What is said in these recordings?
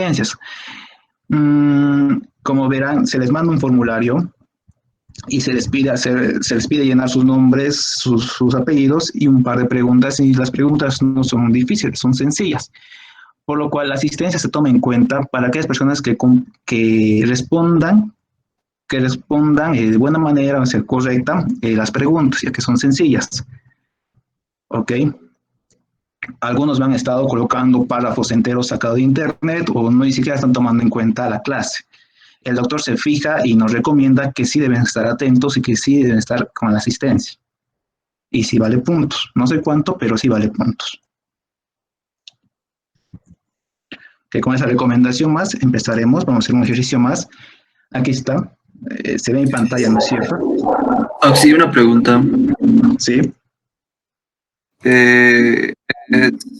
asistencias. Como verán, se les manda un formulario y se les pide llenar sus nombres, sus apellidos y un par de preguntas, y las preguntas no son difíciles, son sencillas, por lo cual la asistencia se toma en cuenta para aquellas personas que respondan de buena manera, o sea, correcta, las preguntas, ya que son sencillas. ¿Ok? Algunos han estado colocando párrafos enteros sacados de internet o no ni siquiera están tomando en cuenta la clase. El doctor se fija y nos recomienda que sí deben estar atentos y que sí deben estar con la asistencia. Y sí vale puntos. No sé cuánto, pero sí vale puntos. Que con esa recomendación más empezaremos. Vamos a hacer un ejercicio más. Aquí está. Se ve en pantalla, ¿no es cierto? Sí, una pregunta. Sí. ¿Es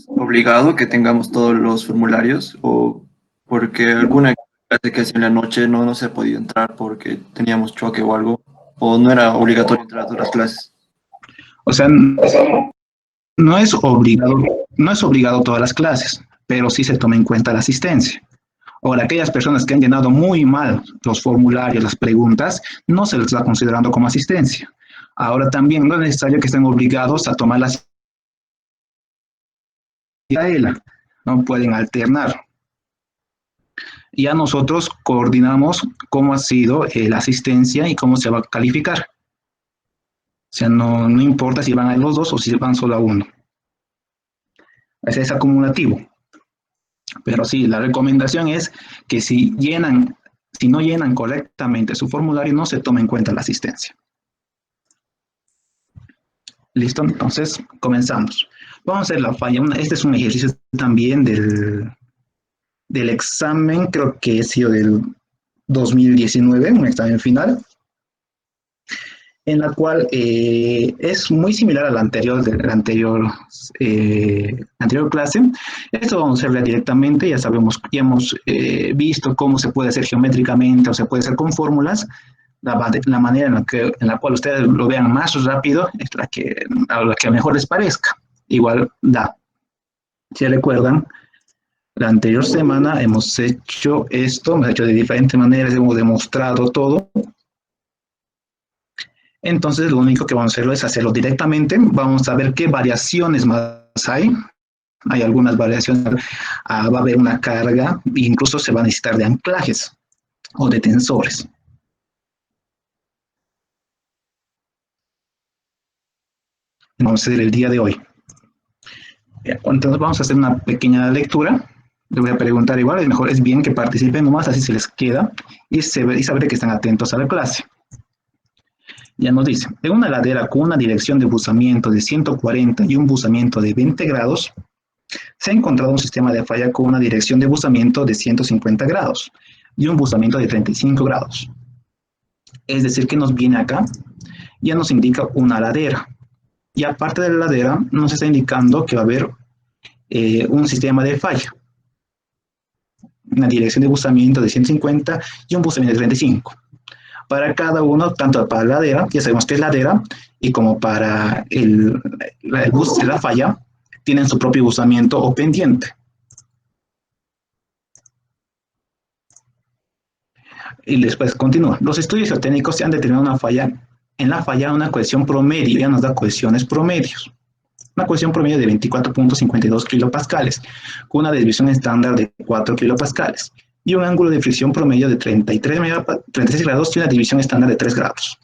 obligado que tengamos todos los formularios o porque alguna clase que hacía en la noche no se ha podido entrar porque teníamos choque o algo? ¿O no era obligatorio entrar a todas las clases? O sea, no es obligado, no es obligado todas las clases, pero sí se toma en cuenta la asistencia. Ahora, aquellas personas que han llenado muy mal los formularios, las preguntas, no se les está considerando como asistencia. Ahora también no es necesario que estén obligados a tomar la asistencia, no pueden alternar. Ya nosotros coordinamos cómo ha sido la asistencia y cómo se va a calificar. O sea, no importa si van a los dos o si van solo a uno. Ese es acumulativo. Pero sí, la recomendación es que si no llenan correctamente su formulario, no se tome en cuenta la asistencia. Listo, entonces comenzamos. Vamos a hacer la falla. Este es un ejercicio también del examen, creo que ha sido del 2019, un examen final, en la cual es muy similar a la anterior clase. Esto vamos a hacerlo directamente, ya sabemos, ya hemos visto cómo se puede hacer geométricamente o se puede hacer con fórmulas. La manera en la cual ustedes lo vean más rápido es la que mejor les parezca. Igual da. Si recuerdan, la anterior semana hemos hecho esto, hemos hecho de diferentes maneras, hemos demostrado todo. Entonces, lo único que vamos a hacerlo es hacerlo directamente. Vamos a ver qué variaciones más hay. Hay algunas variaciones. Va a haber una carga, incluso se va a necesitar de anclajes o de tensores. Vamos a hacer el día de hoy. Entonces, vamos a hacer una pequeña lectura. Les voy a preguntar igual, es mejor, es bien que participen nomás, así se les queda y saber que están atentos a la clase. Ya nos dice, en una ladera con una dirección de buzamiento de 140 y un buzamiento de 20 grados, se ha encontrado un sistema de falla con una dirección de buzamiento de 150 grados y un buzamiento de 35 grados. Es decir, que nos viene acá, ya nos indica una ladera. Y aparte de la ladera, nos está indicando que va a haber un sistema de falla. Una dirección de buzamiento de 150 y un buzamiento de 35. Para cada uno, tanto para la ladera, ya sabemos que es ladera, y como para la falla, tienen su propio buzamiento o pendiente. Y después continúa. Los estudios geotécnicos se han determinado una falla, en la falla una cohesión promedio, ya nos da cohesiones promedios. Una cohesión promedio de 24.52 kilopascales, con una desviación estándar de 4 kilopascales, y un ángulo de fricción promedio de 36 grados y una división estándar de 3 grados.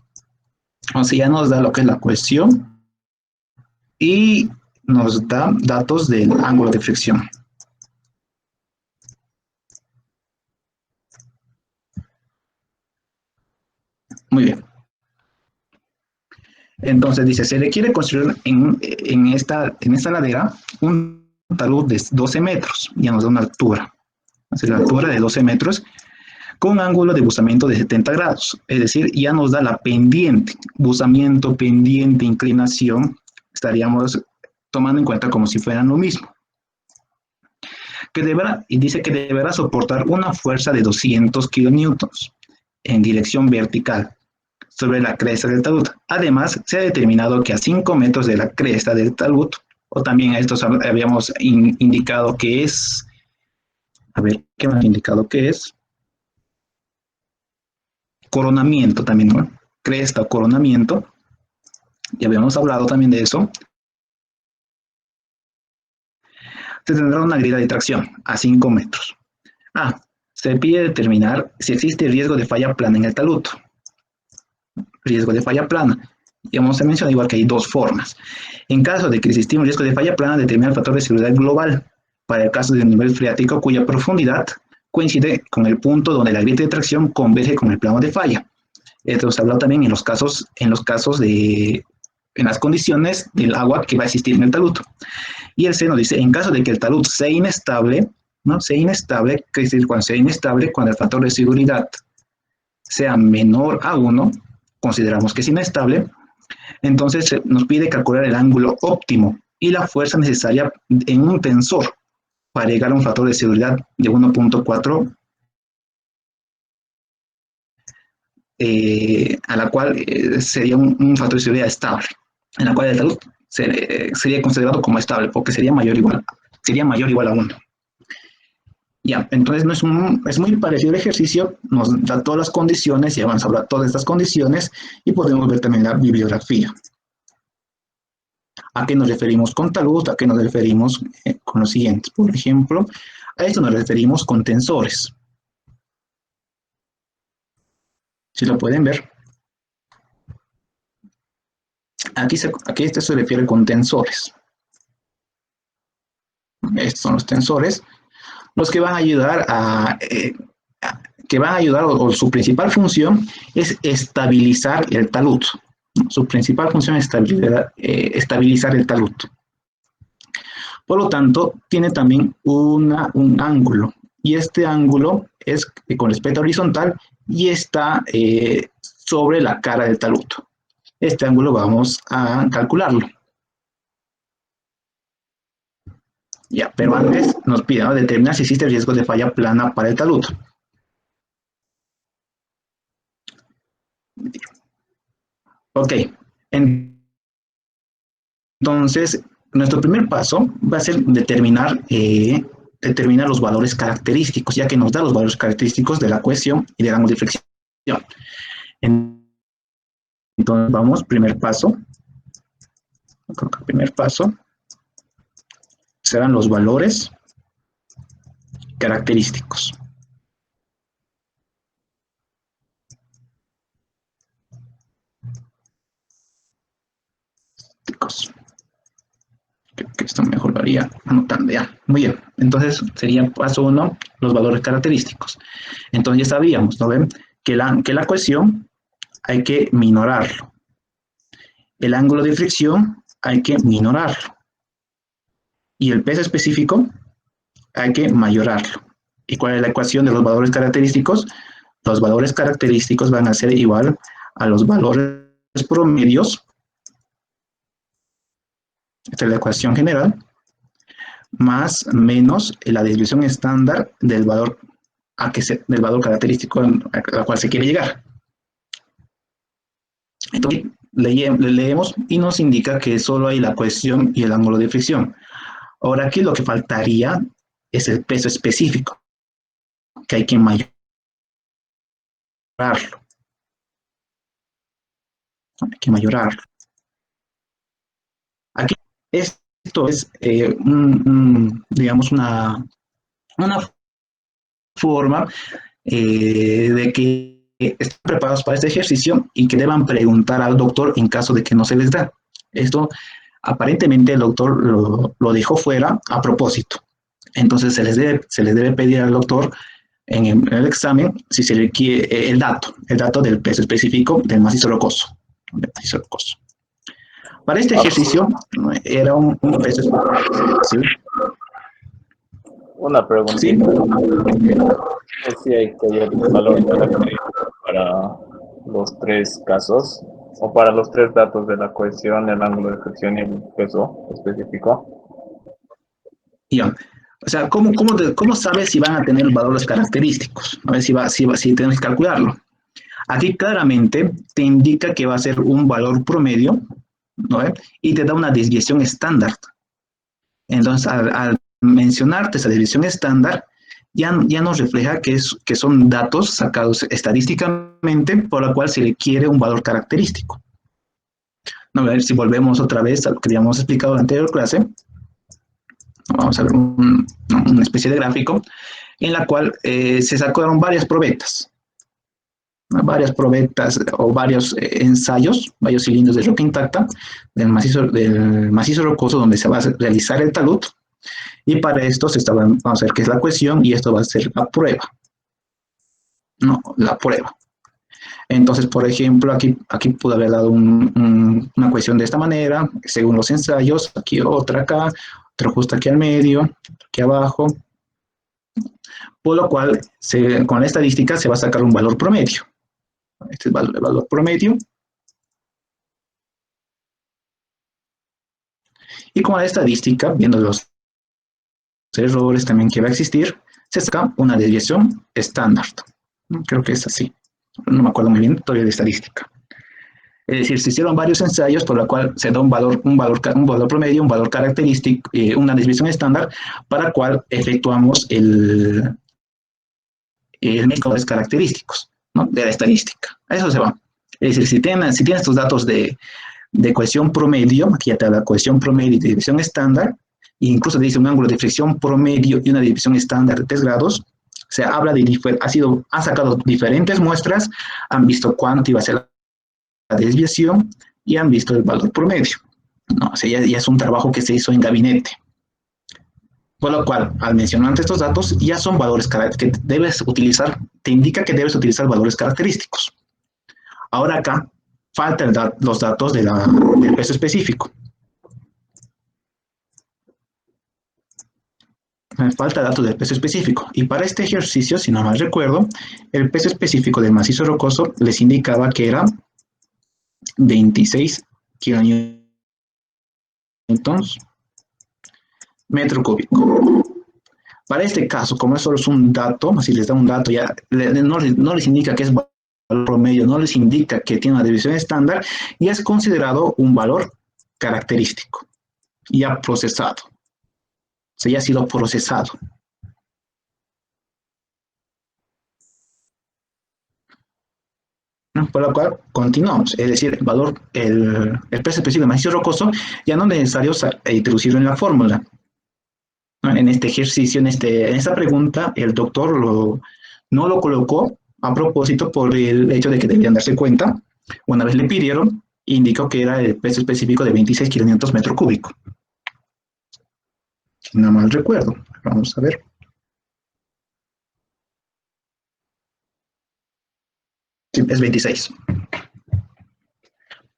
O sea, ya nos da lo que es la cohesión y nos da datos del ángulo de fricción. Muy bien. Entonces dice, se le quiere construir en esta ladera un talud de 12 metros, ya nos da una altura, la altura de 12 metros, con un ángulo de buzamiento de 70 grados, es decir, ya nos da la pendiente, buzamiento, pendiente, inclinación, estaríamos tomando en cuenta como si fueran lo mismo. Y dice que deberá soportar una fuerza de 200 kilonewtons en dirección vertical sobre la cresta del talud. Además, se ha determinado que a 5 metros de la cresta del talud, o también a estos habíamos indicado que es A ver, ¿qué me han indicado que es? Coronamiento también, ¿no? Cresta o coronamiento. Ya habíamos hablado también de eso. Se tendrá una grilla de tracción a 5 metros. Ah, se pide determinar si existe riesgo de falla plana en el talud. Riesgo de falla plana. Ya hemos mencionado igual que hay dos formas. En caso de que exista un riesgo de falla plana, determina el factor de seguridad global para el caso de un nivel freático cuya profundidad coincide con el punto donde la grieta de tracción converge con el plano de falla. Esto se ha hablado también en los casos de, en las condiciones del agua que va a existir en el talud. Y el C nos dice, en caso de que el talud sea inestable, ¿no? Sea inestable, ¿qué es decir? Cuando sea inestable, cuando el factor de seguridad sea menor a 1, consideramos que es inestable, entonces nos pide calcular el ángulo óptimo y la fuerza necesaria en un tensor para llegar a un factor de seguridad de 1.4, a la cual sería un factor de seguridad estable, en la cual el talud sería considerado como estable, porque sería mayor o igual a 1. Ya, entonces no es muy parecido el ejercicio, nos da todas las condiciones y vamos a hablar todas estas condiciones y podemos ver también la bibliografía. ¿A qué nos referimos con talud? ¿A qué nos referimos con los siguientes? Por ejemplo, a esto nos referimos con tensores. Si lo pueden ver. Aquí esto se refiere con tensores. Estos son los tensores, los que van a ayudar o su principal función es estabilizar el talud. Su principal función es estabilizar el talud. Por lo tanto, tiene también un ángulo, y este ángulo es con respecto horizontal y está sobre la cara del talud. Este ángulo vamos a calcularlo. Ya, pero antes nos pide determinar si existe riesgo de falla plana para el talud. Ok, entonces nuestro primer paso va a ser determinar los valores característicos, ya que nos da los valores característicos de la cohesión y del ángulo de fricción. Entonces vamos, primer paso. Creo que el primer paso serán los valores característicos. Creo que esto mejor lo haría anotando ya. Muy bien, entonces sería paso 1, los valores característicos. Entonces ya sabíamos, ¿no ven? Que la cohesión hay que minorarlo. El ángulo de fricción hay que minorarlo. Y el peso específico hay que mayorarlo. ¿Y cuál es la ecuación de los valores característicos? Los valores característicos van a ser igual a los valores promedios. Esta es la ecuación general. Más menos la desviación estándar del valor, del valor característico al cual se quiere llegar. Entonces, leemos y nos indica que solo hay la cohesión y el ángulo de fricción. Ahora aquí lo que faltaría es el peso específico, que hay que mayorarlo. Hay que mayorarlo. Aquí esto es, digamos, una forma de que estén preparados para este ejercicio y que deban preguntar al doctor en caso de que no se les da. Esto aparentemente el doctor lo dejó fuera a propósito. Entonces se les debe pedir al doctor en el examen si se requiere el dato del peso específico del macizo rocoso. Para este ejercicio era un peso específico. ¿Sí? Una preguntita. ¿Sí? Si hay que el valor característico para los tres casos o para los tres datos de la cohesión, el ángulo de fricción y el peso específico. Ya. O sea, ¿cómo sabes si van a tener valores característicos? A ver si tenemos que calcularlo. Aquí claramente te indica que va a ser un valor promedio, ¿no? Y te da una desviación estándar. Entonces, al mencionarte esa desviación estándar, ya nos refleja que son datos sacados estadísticamente por la cual se le quiere un valor característico. A ver si volvemos otra vez a lo que habíamos explicado en la anterior clase. Vamos a ver una especie de gráfico en la cual se sacaron varias probetas o varios ensayos, varios cilindros de roca intacta del macizo rocoso donde se va a realizar el talud, y para esto vamos a ver qué es la cuestión, y esto va a ser la prueba. No, la prueba. Entonces, por ejemplo, aquí pude haber dado una cuestión de esta manera, según los ensayos, aquí otra acá, otra justo aquí al medio, aquí abajo, por lo cual con la estadística se va a sacar un valor promedio. Este es el valor promedio. Y con la estadística, viendo los errores también que va a existir, se saca una desviación estándar. Creo que es así. No me acuerdo muy bien todavía de estadística. Es decir, se hicieron varios ensayos por la cual se da un valor promedio, un valor característico, una desviación estándar, para cual efectuamos el métodos característicos, ¿no?, de la estadística. A eso se va. Es decir, si tienes estos datos de cohesión promedio, aquí ya te da cohesión promedio y desviación estándar, e incluso te dice un ángulo de fricción promedio y una desviación estándar de 3 grados, se habla han sacado diferentes muestras, han visto cuánto iba a ser la desviación y han visto el valor promedio. No, o sea, ya es un trabajo que se hizo en gabinete. Por lo cual, al mencionar estos datos, ya son valores que debes utilizar, te indica que debes utilizar valores característicos. Ahora acá, faltan los datos del peso específico. Falta datos del peso específico. Y para este ejercicio, si no mal recuerdo, el peso específico del macizo rocoso les indicaba que era 26 kilonewtons metro cúbico. Para este caso, como es solo un dato, si les da un dato, ya no les indica que es valor promedio, no les indica que tiene una desviación estándar, y es considerado un valor característico, ya procesado. O sea, ya ha sido procesado. ¿No? Por lo cual, continuamos. Es decir, el peso específico del macizo rocoso ya no es necesario introducirlo en la fórmula. ¿No? En este ejercicio, en esta pregunta, el doctor no lo colocó a propósito por el hecho de que debían darse cuenta. Una vez le pidieron, indicó que era el peso específico de 26 kilonewtons metro cúbico. Si no mal recuerdo. Vamos a ver. Sí, es 26.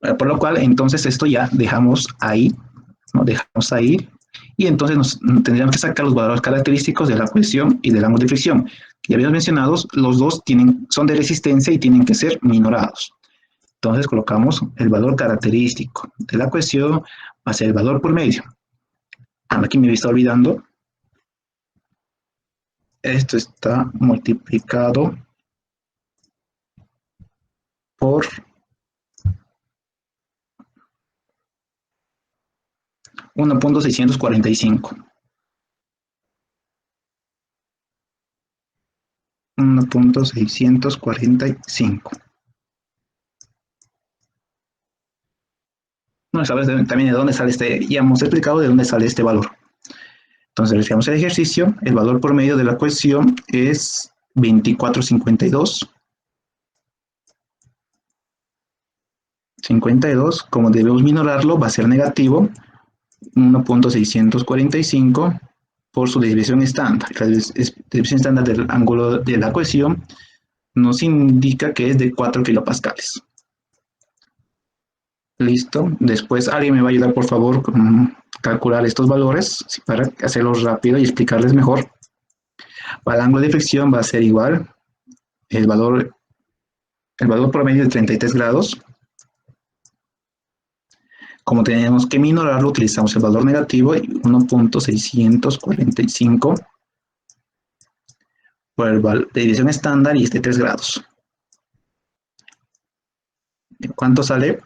Por lo cual, entonces, esto ya dejamos ahí, ¿no? Dejamos ahí, y entonces tendríamos que sacar los valores característicos de la cohesión y del ángulo de fricción. Ya habíamos mencionado, los dos son de resistencia y tienen que ser minorados. Entonces colocamos el valor característico de la cohesión va a ser el valor por medio. Aquí me está olvidando. Esto está multiplicado por 1.645. 1.645. No sabes también de dónde sale ya hemos explicado de dónde sale este valor. Entonces, realizamos el ejercicio, el valor promedio de la cohesión es 24,52. 52, como debemos minorarlo, va a ser negativo 1.645 por su desviación estándar. La desviación estándar del ángulo de la cohesión nos indica que es de 4 kilopascales. Listo. Después alguien me va a ayudar, por favor, con calcular estos valores para hacerlos rápido y explicarles mejor. Para el ángulo de fricción va a ser igual. El valor promedio de 33 grados. Como tenemos que minorarlo, utilizamos el valor negativo, 1.645 por el valor de división estándar, y este 3 grados. ¿Cuánto sale?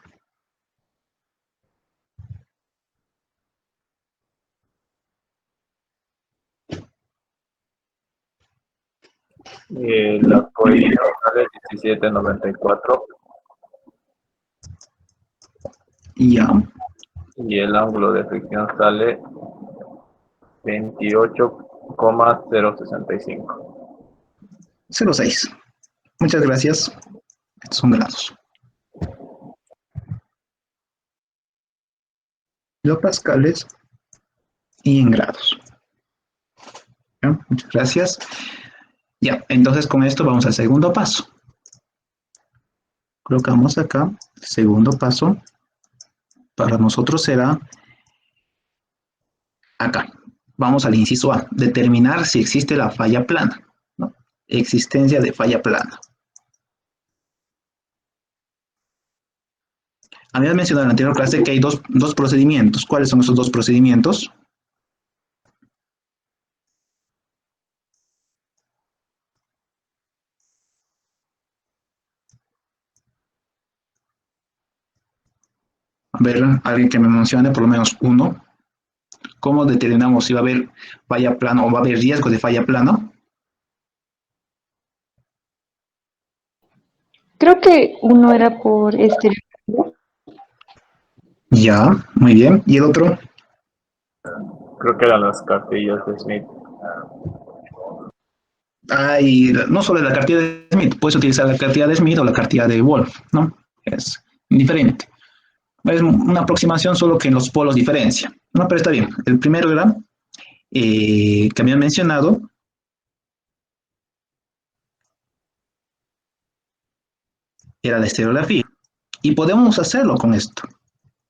La cohesión sale 17,94 Ya, y el ángulo de fricción sale 28,065. 0,6. Muchas gracias. Estos son grados. Kilopascales y en grados. ¿Ya? Muchas gracias. Ya, entonces con esto vamos al segundo paso. Colocamos acá, segundo paso, para nosotros será acá. Vamos al inciso A, determinar si existe la falla plana, ¿no? Existencia de falla plana. Habías mencionado en la anterior clase que hay dos procedimientos. ¿Cuáles son esos dos procedimientos? A ver, alguien que me mencione por lo menos uno. ¿Cómo determinamos si va a haber falla plana o va a haber riesgo de falla plana? Creo que uno era por Ya, muy bien. ¿Y el otro? Creo que eran las cartillas de Smith. Hay, no solo la cartilla de Smith, puedes utilizar la cartilla de Smith o la cartilla de Wolf, ¿no? Es indiferente. Es una aproximación solo que en los polos diferencia, ¿no? Pero está bien. El primero era, que habían mencionado, era la estereografía. Y podemos hacerlo con esto.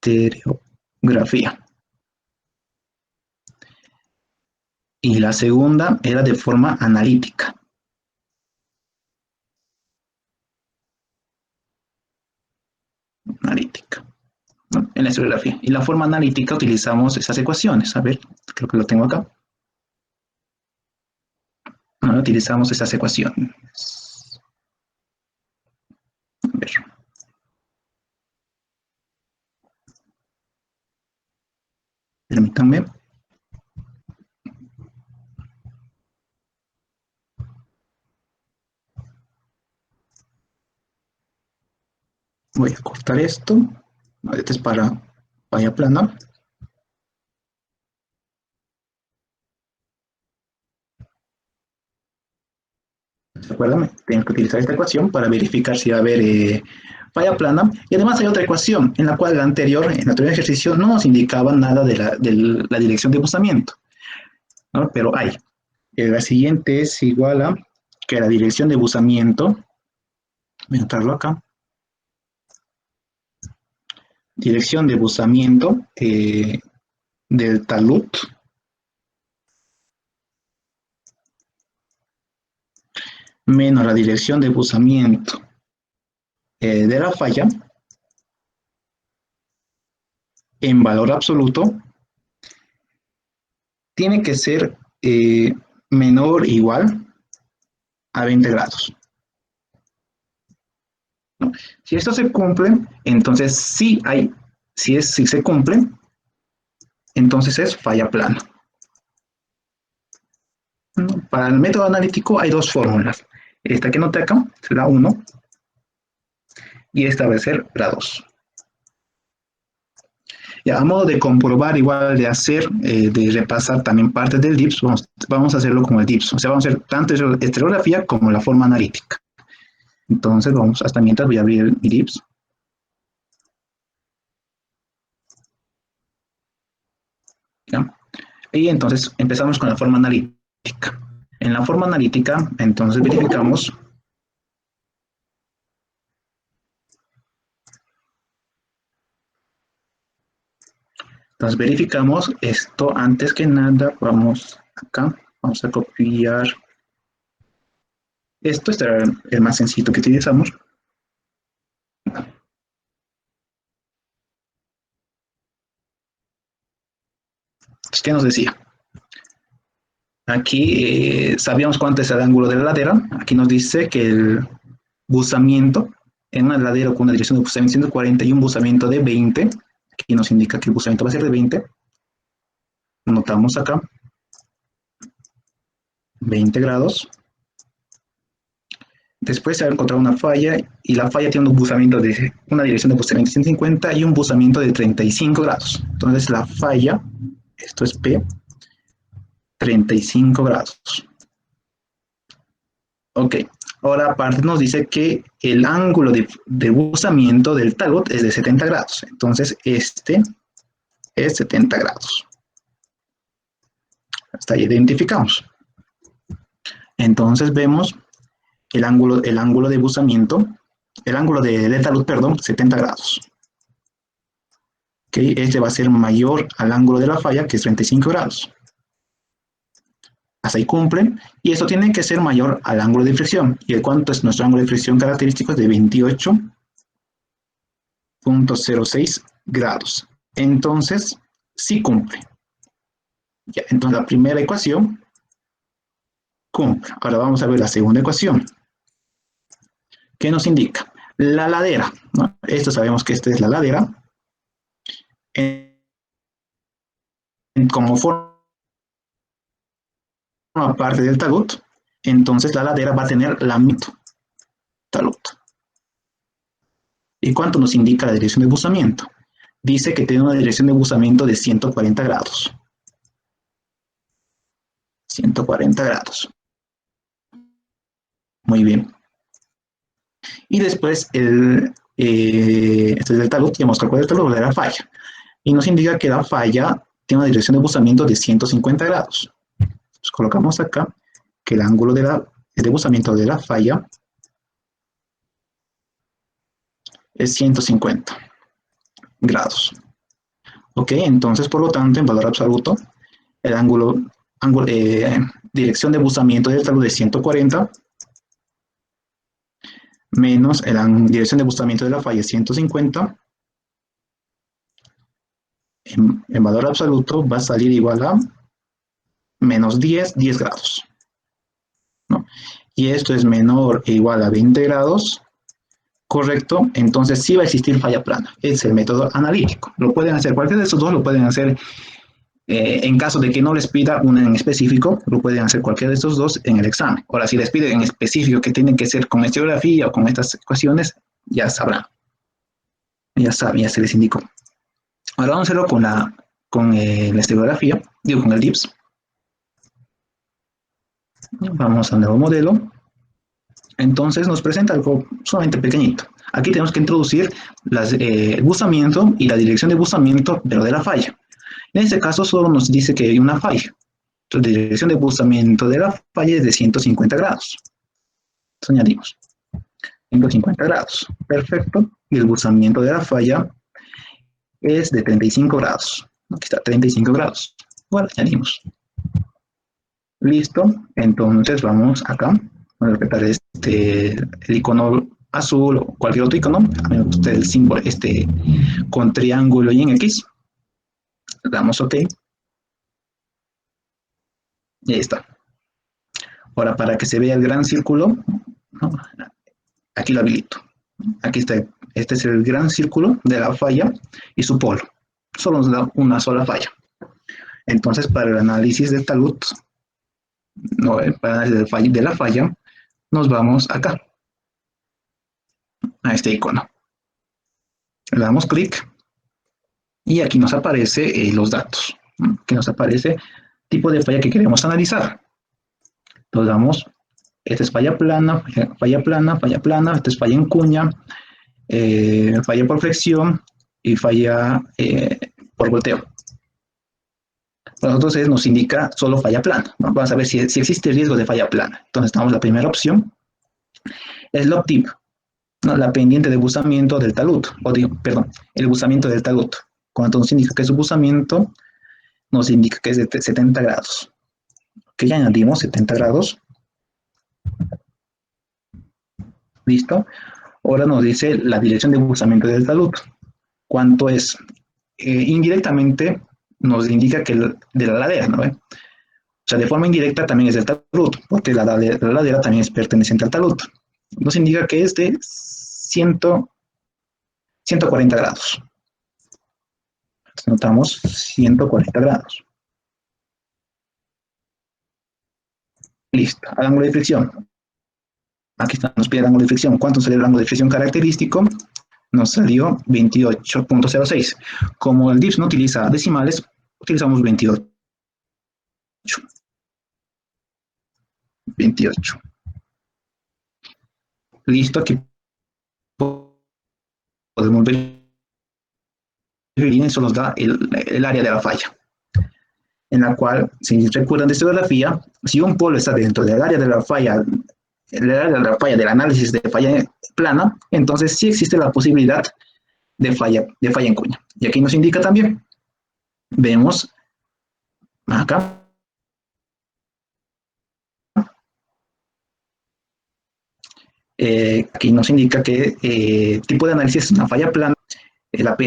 Estereografía. Y la segunda era de forma analítica. Analítica, ¿no? En la estereografía. Y la forma analítica utilizamos esas ecuaciones. A ver, creo que lo tengo acá. No, utilizamos esas ecuaciones. A ver. Permítanme. Voy a cortar esto. Este es para falla plana. Recuerden, tengo que utilizar esta ecuación para verificar si va a haber falla plana. Y además hay otra ecuación en la cual en el anterior ejercicio no nos indicaba nada de la dirección de buzamiento, ¿no? Pero hay. La siguiente es igual a que la dirección de buzamiento, voy a anotarlo acá, dirección de buzamiento del talud menos la dirección de buzamiento de la falla en valor absoluto tiene que ser menor o igual a 20 grados. ¿No? Si esto se cumple, entonces sí hay, si se cumple, entonces es falla plana. ¿No? Para el método analítico hay dos fórmulas. Esta que noté acá será 1 y esta va a ser la 2. Ya, a modo de comprobar, igual de hacer, de repasar también parte del DIPS, vamos a hacerlo con el DIPS. O sea, vamos a hacer tanto estereografía como la forma analítica. Entonces, vamos, hasta mientras voy a abrir mi DIPS. ¿Ya? Y entonces empezamos con la forma analítica. En la forma analítica, entonces verificamos esto antes que nada. Vamos acá, vamos a copiar. Este era el más sencillo que utilizamos. Entonces, ¿qué nos decía? Aquí sabíamos cuánto es el ángulo de la ladera. Aquí nos dice que el buzamiento en una ladera con una dirección de buzamiento 140 y un buzamiento de 20. Aquí nos indica que el buzamiento va a ser de 20. Notamos acá 20 grados. Después se ha encontrado una falla y la falla tiene un buzamiento de una dirección de buzamiento de 150 y un buzamiento de 35 grados. Entonces la falla, esto es P, 35 grados. Ok, ahora aparte nos dice que el ángulo de buzamiento del talud es de 70 grados. Entonces este es 70 grados. Hasta ahí identificamos. Entonces vemos el ángulo de buzamiento, el ángulo de talud, perdón, 70 grados. Okay, este va a ser mayor al ángulo de la falla, que es 35 grados. Hasta ahí cumple. Y esto tiene que ser mayor al ángulo de fricción. ¿Y el cuánto es nuestro ángulo de fricción característico? Es de 28.06 grados. Entonces, sí cumple. Ya, entonces, la primera ecuación cumple. Ahora vamos a ver la segunda ecuación. ¿Qué nos indica? La ladera, ¿no? Esto sabemos que esta es la ladera. Como forma parte del talud, entonces la ladera va a tener la mitad talud. ¿Y cuánto nos indica la dirección de buzamiento? Dice que tiene una dirección de buzamiento de 140 grados. 140 grados. Muy bien. Y después, este es el talud, ya hemos calculado el talud de la falla. Y nos indica que la falla tiene una dirección de buzamiento de 150 grados. Pues colocamos acá que el ángulo de buzamiento de la falla es 150 grados. Ok, entonces por lo tanto, en valor absoluto, el dirección de buzamiento del talud es 140 menos la dirección de buzamiento de la falla es 150. En valor absoluto va a salir igual a menos 10 grados, ¿no? Y esto es menor e igual a 20 grados, correcto, entonces sí va a existir falla plana. Es el método analítico. Lo pueden hacer, cualquiera de esos dos lo pueden hacer en caso de que no les pida uno en específico, lo pueden hacer cualquiera de estos dos en el examen. Ahora, si les piden en específico que tienen que ser con estereografía o con estas ecuaciones, ya sabrán. Ya saben, ya se les indicó. Ahora vamos a hacerlo con la estereografía, digo con el DIPS. Vamos al nuevo modelo. Entonces nos presenta algo sumamente pequeñito. Aquí tenemos que introducir el buzamiento y la dirección de buzamiento, pero de la falla. En este caso solo nos dice que hay una falla. Entonces, la dirección de buzamiento de la falla es de 150 grados. Entonces añadimos 150 grados. Perfecto. Y el buzamiento de la falla es de 35 grados. Aquí está, 35 grados. Bueno, añadimos. Listo. Entonces vamos acá. Vamos a respetar el icono azul o cualquier otro icono. A menos el símbolo con triángulo y en X. Le damos OK. Y ahí está. Ahora, para que se vea el gran círculo, ¿no? Aquí lo habilito. Aquí está. Este es el gran círculo de la falla y su polo. Solo nos da una sola falla. Entonces, para el análisis del talud, no, para el análisis de la falla, nos vamos acá, a este icono. Le damos clic y aquí nos aparece los datos. Aquí nos aparece tipo de falla que queremos analizar. Entonces damos, esta es falla plana, falla plana, falla plana, esta es falla en cuña, falla por flexión y falla por volteo. Para nosotros nos indica solo falla plana, ¿no? Vamos a ver si existe riesgo de falla plana. Entonces damos la primera opción, es lock tip, ¿no? La pendiente de buzamiento del talud, el buzamiento del talud. Cuando nos indica que es un buzamiento, nos indica que es de 70 grados. Que ya añadimos 70 grados. Listo. Ahora nos dice la dirección de buzamiento del talud. ¿Cuánto es? Indirectamente nos indica que de la ladera, ¿no? O sea, de forma indirecta también es del talud, porque la ladera también es perteneciente al talud. Nos indica que es de 140 grados. Entonces notamos 140 grados. Listo. Al ángulo de fricción. Aquí está, nos pide el ángulo de fricción. ¿Cuánto salió el ángulo de fricción característico? Nos salió 28.06. Como el DIPS no utiliza decimales, utilizamos 28. 28. Listo, aquí podemos ver y eso nos da el área de la falla, en la cual, si recuerdan de esta geografía, si un polo está dentro del área de la falla, el área de la falla del análisis de falla plana, entonces sí existe la posibilidad de falla en cuña. Y aquí nos indica también, vemos acá, aquí nos indica que tipo de análisis es una falla plana,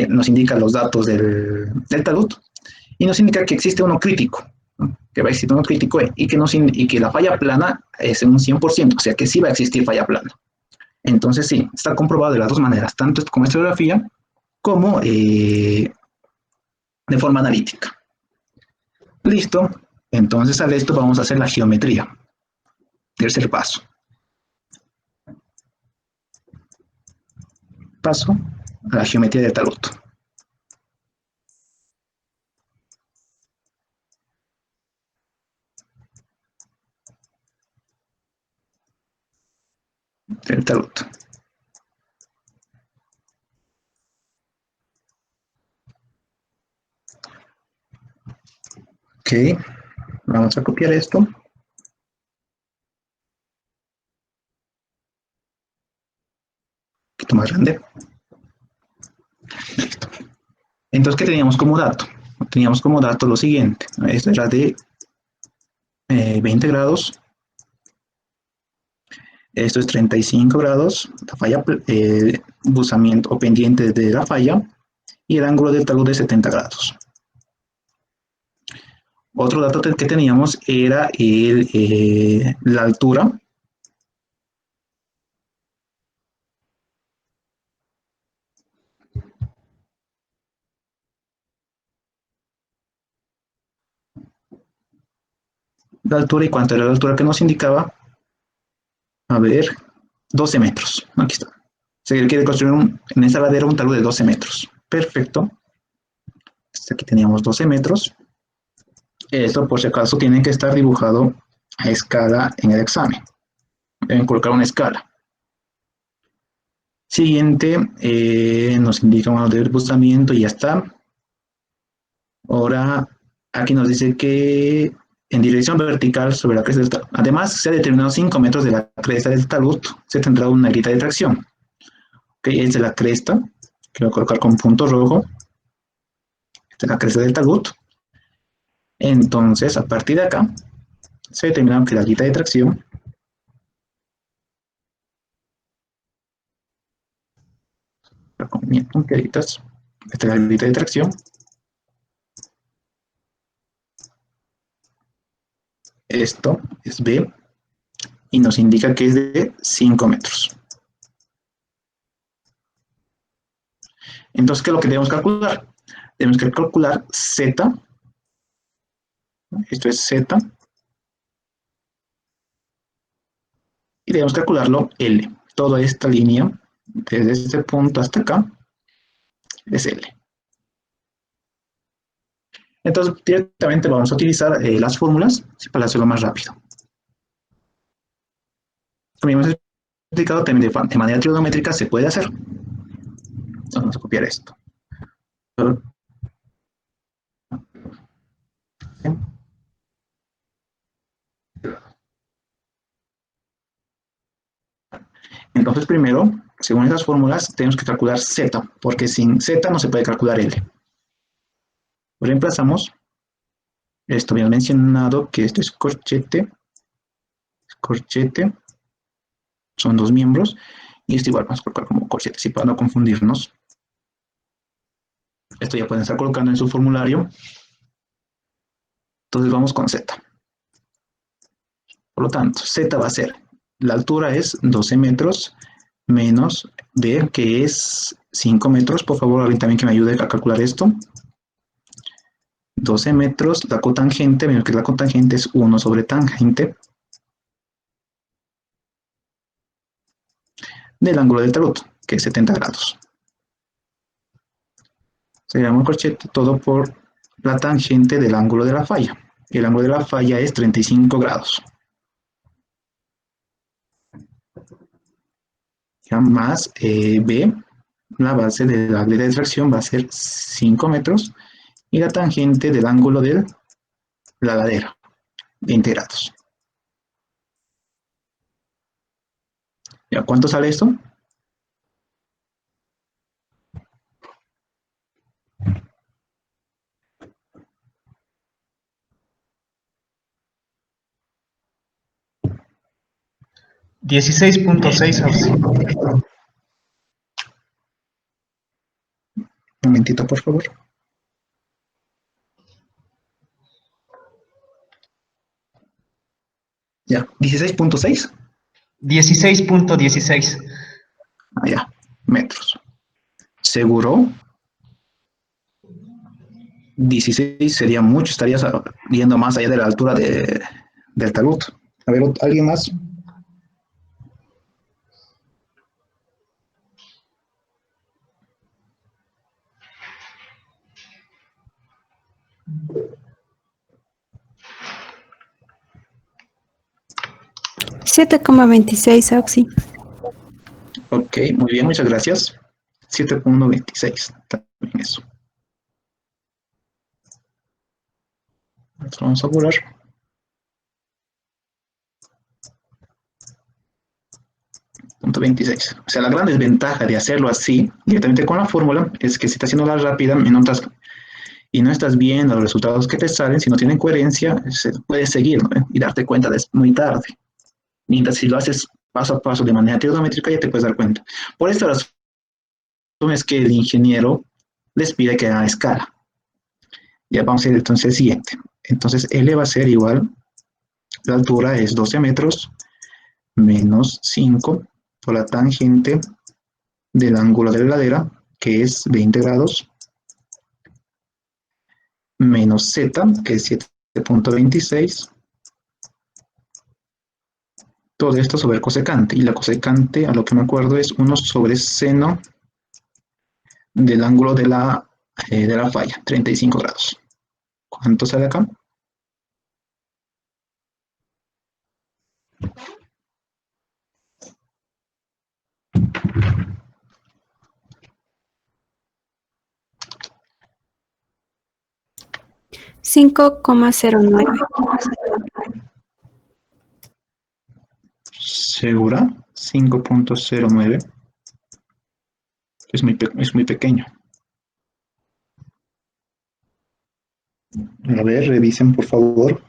nos indica los datos del talud y nos indica que existe uno crítico, ¿no? Que va a existir uno crítico y que la falla plana es en un 100%, o sea que sí va a existir falla plana. Entonces sí, está comprobado de las dos maneras, tanto con esta geografía como de forma analítica. Listo, entonces a esto vamos a hacer la geometría. Tercer paso. Paso a la geometría del talud. Del talud. Ok, vamos a copiar esto. Un poquito más grande. Listo. Entonces, ¿qué teníamos como dato? Teníamos como dato lo siguiente. Esto era de 20 grados. Esto es 35 grados. La falla, buzamiento o pendiente de la falla. Y el ángulo del talud de 70 grados. Otro dato que teníamos era la altura. La altura y cuánto era la altura que nos indicaba. A ver, 12 metros. Aquí está. Se quiere construir en esta ladera un talud de 12 metros. Perfecto. Aquí teníamos 12 metros. Esto, por si acaso, tiene que estar dibujado a escala en el examen. Deben colocar una escala. Siguiente, nos indica un desbustamiento y ya está. Ahora, aquí nos dice que en dirección vertical sobre la cresta del talud. Además, se ha determinado 5 metros de la cresta del talud, se tendrá una grita de tracción. Okay, es de la cresta, que voy a colocar con punto rojo. Esta es la cresta del talud. Entonces, a partir de acá, se determina que la grita de tracción con punteditas, esta es la grita de tracción. Esto es B y nos indica que es de 5 metros. Entonces, ¿qué es lo que debemos calcular? Tenemos que calcular Z, esto es Z, y debemos calcularlo L. Toda esta línea, desde este punto hasta acá, es L. Entonces, directamente vamos a utilizar las fórmulas para hacerlo más rápido. Como hemos explicado, también de manera trigonométrica se puede hacer. Entonces, vamos a copiar esto. Entonces, primero, según esas fórmulas, tenemos que calcular Z, porque sin Z no se puede calcular L. Reemplazamos. Esto había mencionado que esto es corchete. Corchete. Son dos miembros. Y esto igual vamos a colocar como corchete, así para no confundirnos. Esto ya pueden estar colocando en su formulario. Entonces vamos con Z. Por lo tanto, Z va a ser, la altura es 12 metros menos B, que es 5 metros. Por favor, alguien también que me ayude a calcular esto. 12 metros, la cotangente, vemos que la cotangente es 1 sobre tangente. del ángulo del talud, que es 70 grados. Se llama el corchete todo por la tangente del ángulo de la falla. El ángulo de la falla es 35 grados. Ya más B, la base de la ley de tracción va a ser 5 metros y la tangente del ángulo de la ladera, 20 grados. ¿Ya cuánto sale esto? $16.6 Auxi. Un momentito, por favor. Ya, 16.6. 16.16. Ya, metros. ¿Seguro? 16 sería mucho, estarías yendo más allá de la altura del talud. A ver, ¿alguien más? $7.26 Auxi. Ok, muy bien, muchas gracias. 7.26, también eso. Esto vamos a borrar. Punto 26. O sea, la gran desventaja de hacerlo así, directamente con la fórmula, es que si estás haciendo la rápida y no estás viendo los resultados que te salen, si no tienen coherencia, se puede seguir, ¿no? Y darte cuenta muy tarde. Mientras si lo haces paso a paso de manera trigonométrica, ya te puedes dar cuenta. Por esta razón es que el ingeniero les pide que hagan escala. Ya vamos a ir entonces al siguiente. Entonces L va a ser igual, la altura es 12 metros menos 5 por la tangente del ángulo de la ladera, que es 20 grados, menos Z, que es 7.26, todo esto sobre cosecante, y la cosecante, a lo que me acuerdo, es 1 sobre seno del ángulo de la falla, 35 grados. ¿Cuánto sale acá? $5.09. ¿Segura? 5.09. Es muy pequeño. A ver, revisen por favor.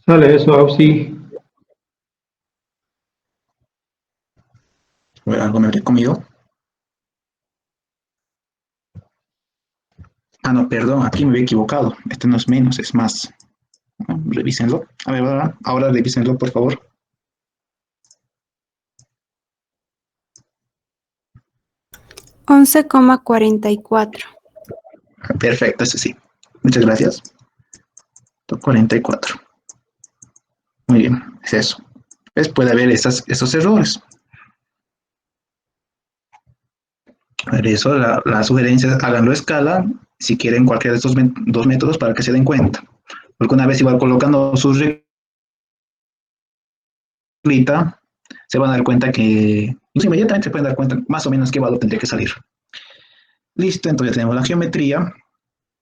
Sale eso, Auxi. Bueno, algo me habré comido. Ah, no, perdón, aquí me había equivocado. Este no es menos, es más. Revísenlo. A ver, ahora revísenlo, por favor. $11.44. Perfecto, eso sí. Muchas gracias. 44. Muy bien, es eso. ¿Ves? Puede haber esos errores. Por eso la sugerencia es háganlo a escala si quieren cualquiera de estos dos métodos para que se den cuenta. Porque una vez igual colocando su reglita, se van a dar cuenta que, inmediatamente se pueden dar cuenta más o menos qué valor tendría que salir. Listo, entonces tenemos la geometría.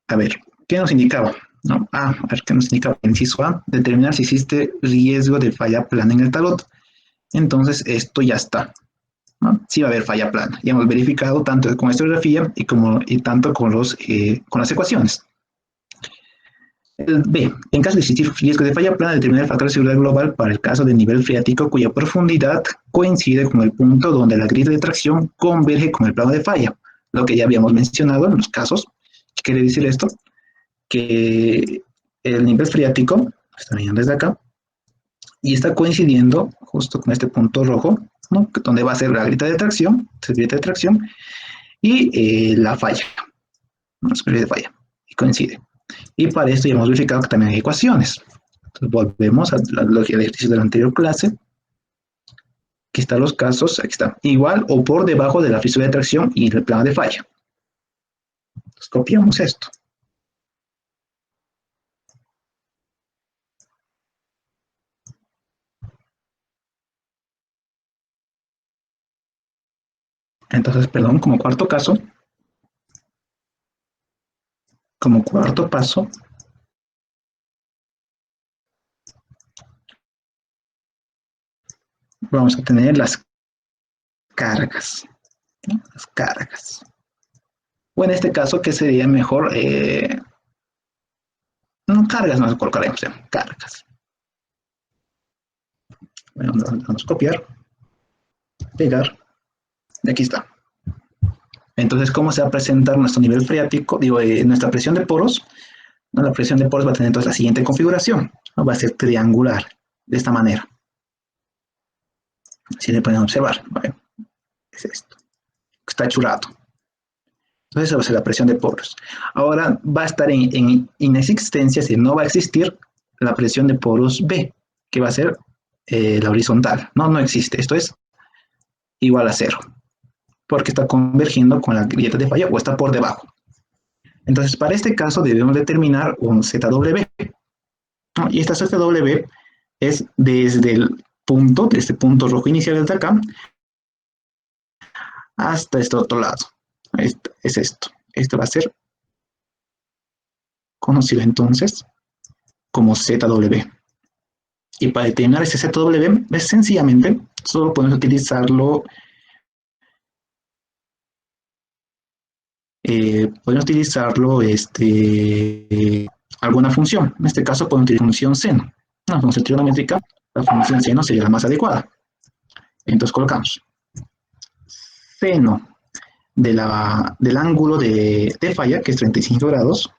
A ver, ¿qué nos indicaba? ¿No? A ver, ¿qué nos indicaba? Inciso A, determinar si existe riesgo de falla plana en el talud. Entonces, esto ya está, ¿no? Sí va a haber falla plana. Ya hemos verificado tanto con la historiografía y tanto con las ecuaciones. El B, en caso de existir riesgo de falla plana, determinar el factor de seguridad global para el caso de nivel freático cuya profundidad coincide con el punto donde la grilla de tracción converge con el plano de falla. Lo que ya habíamos mencionado en los casos. ¿Qué quiere decir esto? Que el nivel freático, está viendo desde acá, y está coincidiendo justo con este punto rojo, ¿no? Donde va a ser la grita de tracción, y la falla, ¿no? La superficie de falla, y coincide. Y para esto ya hemos verificado que también hay ecuaciones. Entonces volvemos a la lógica del ejercicio de la anterior clase. Aquí están los casos, aquí está. Igual o por debajo de la fisura de tracción y del plano de falla. Entonces copiamos esto. Entonces, perdón, como cuarto paso, vamos a tener las cargas. ¿No? Las cargas. O en este caso, ¿qué sería mejor? No, cargas nos colocaremos, cargas. Bueno, vamos a copiar, pegar, y aquí está. Entonces, ¿cómo se va a presentar nuestro nivel freático? Digo, nuestra presión de poros. ¿No? La presión de poros va a tener entonces la siguiente configuración, ¿no? Va a ser triangular, de esta manera. Así le pueden observar. ¿Vale? Es esto. Está churrado. Entonces, esa va a ser la presión de poros. Ahora va a estar en inexistencia, si no va a existir la presión de poros B, que va a ser la horizontal. No existe. Esto es igual a 0, porque está convergiendo con la grieta de falla o está por debajo. Entonces, para este caso debemos determinar un ZW. ¿No? Y esta ZW es desde el punto, de este punto rojo inicial desde acá, hasta este otro lado. Es esto. Esto va a ser conocido entonces como ZW. Y para determinar ese ZW, es sencillamente, solo podemos utilizarlo, alguna función. En este caso podemos utilizar función seno. Una función trigonométrica, la función seno sería la más adecuada. Entonces colocamos seno del ángulo de falla, que es 35 grados,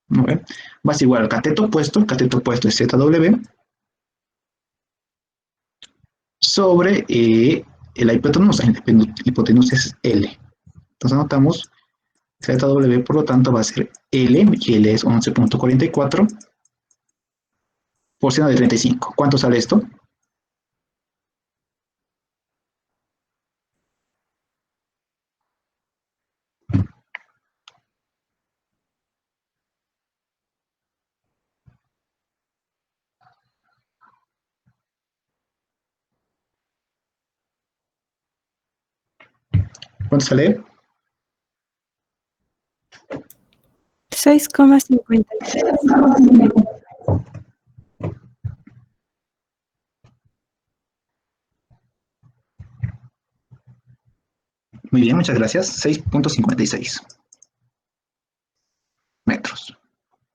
¿no? Va a ser igual al cateto opuesto es ZW, sobre la hipotenusa es L. Entonces anotamos ZW, por lo tanto va a ser L, y L es 11.44 por seno de 35. ¿Cuánto sale esto? ¿Cuánto sale? 6,56. Muy bien, muchas gracias. 6.56 metros.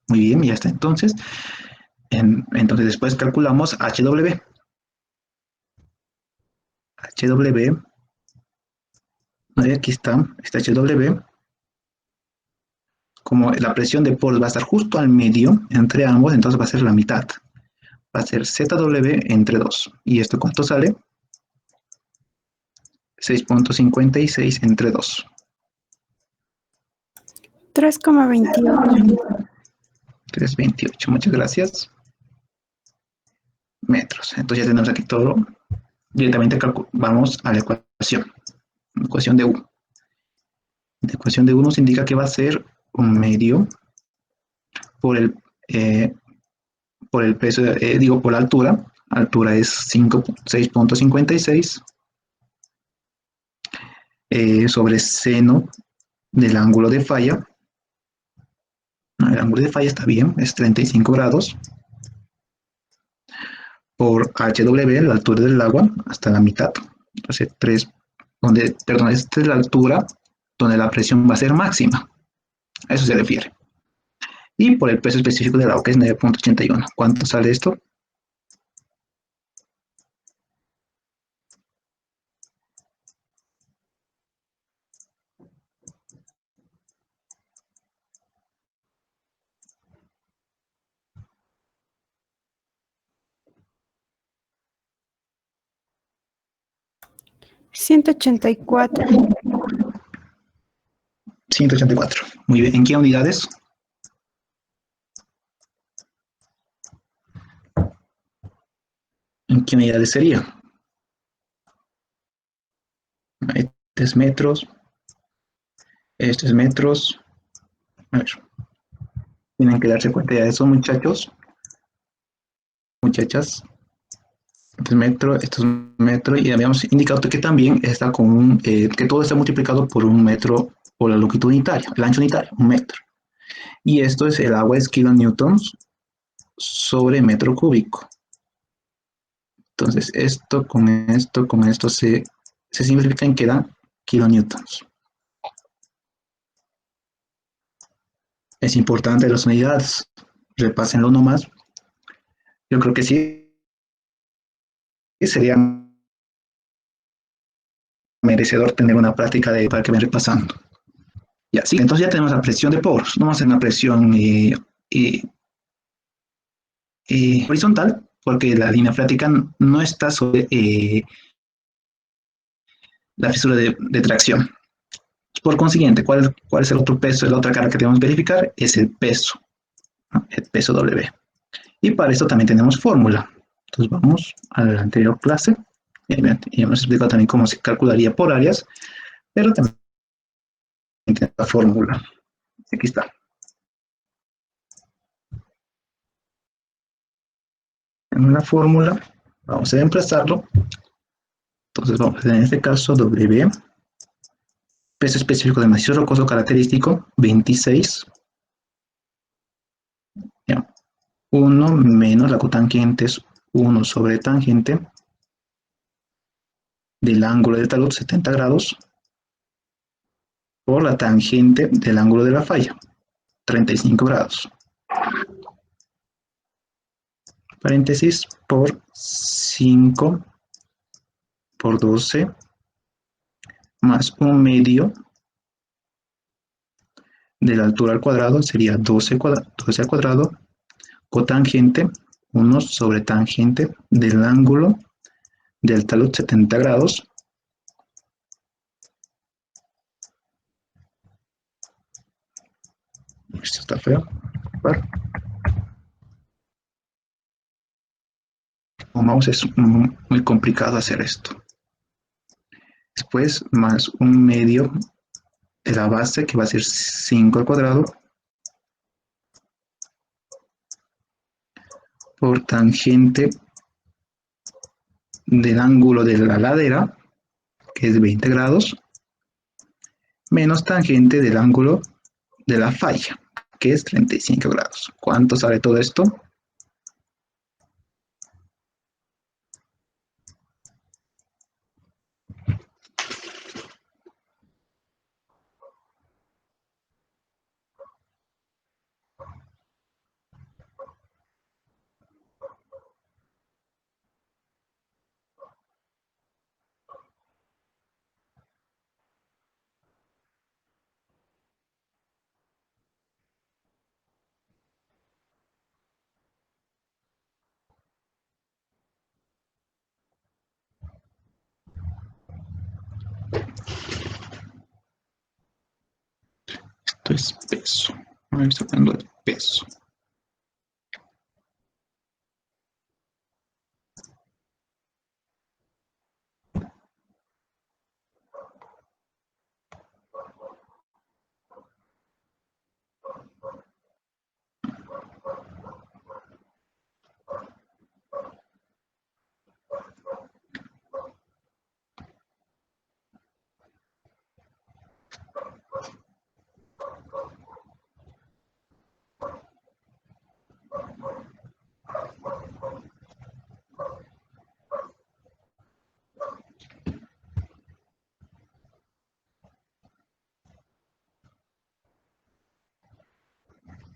Muy bien, ya está. Entonces después calculamos HW. HW, aquí está HW. Como la presión de poros va a estar justo al medio entre ambos, entonces va a ser la mitad. Va a ser ZW entre 2. ¿Y esto cuánto sale? 6.56 entre 2. 3,28. 3.28, muchas gracias. Metros. Entonces ya tenemos aquí todo. Directamente vamos a la ecuación. Ecuación de U. La ecuación de U nos indica que va a ser un medio por el peso, por la altura. Altura es 6.56 sobre seno del ángulo de falla. El ángulo de falla está bien, es 35 grados. Por HW, la altura del agua, hasta la mitad. Entonces, esta es la altura donde la presión va a ser máxima. A eso se refiere. Y por el peso específico del agua, que es 9.81. ¿Cuánto sale esto? $184. 184. Muy bien. ¿En qué unidades? ¿En qué unidades sería? Este es metros. Este es metros. A ver, tienen que darse cuenta ya de eso, muchachos. Muchachas. Esto es metro, y habíamos indicado que también está con que todo está multiplicado por un metro o la longitud unitaria, el ancho unitario, un metro. Y esto es el agua es kilonewtons sobre metro cúbico. Entonces, con esto se simplifica y quedan kilonewtons. Es importante las unidades, repásenlo nomás. Yo creo que sí, sería merecedor tener una práctica para que vayan repasando. Ya, sí, entonces ya tenemos la presión de poros. Vamos a hacer una presión horizontal, porque la línea freática no está sobre la fisura de tracción. Por consiguiente, ¿cuál es el otro peso? La otra cara que debemos verificar es el peso, ¿no? El peso W. Y para esto también tenemos fórmula. Entonces vamos a la anterior clase. Y hemos explicado también cómo se calcularía por áreas, pero también tiene la fórmula. Aquí está. En una fórmula, vamos a reemplazarlo. Entonces vamos a tener en este caso W, peso específico de macizo rocoso característico, 26. Ya. 1 menos la cotangente es 1 sobre tangente del ángulo de talud 70 grados por la tangente del ángulo de la falla, 35 grados. Paréntesis por 5 por 12 más 1 medio de la altura al cuadrado sería 12 al cuadrado, cotangente 1 sobre tangente del ángulo del talud 70 grados esto está feo. Con mouse es muy complicado hacer esto. Después más 1 medio de la base, que va a ser 5 al cuadrado, por tangente del ángulo de la ladera, que es 20 grados, menos tangente del ángulo de la falla, que es 35 grados. ¿Cuánto sale todo esto? Esto es peso. Vamos a ir sacando el peso.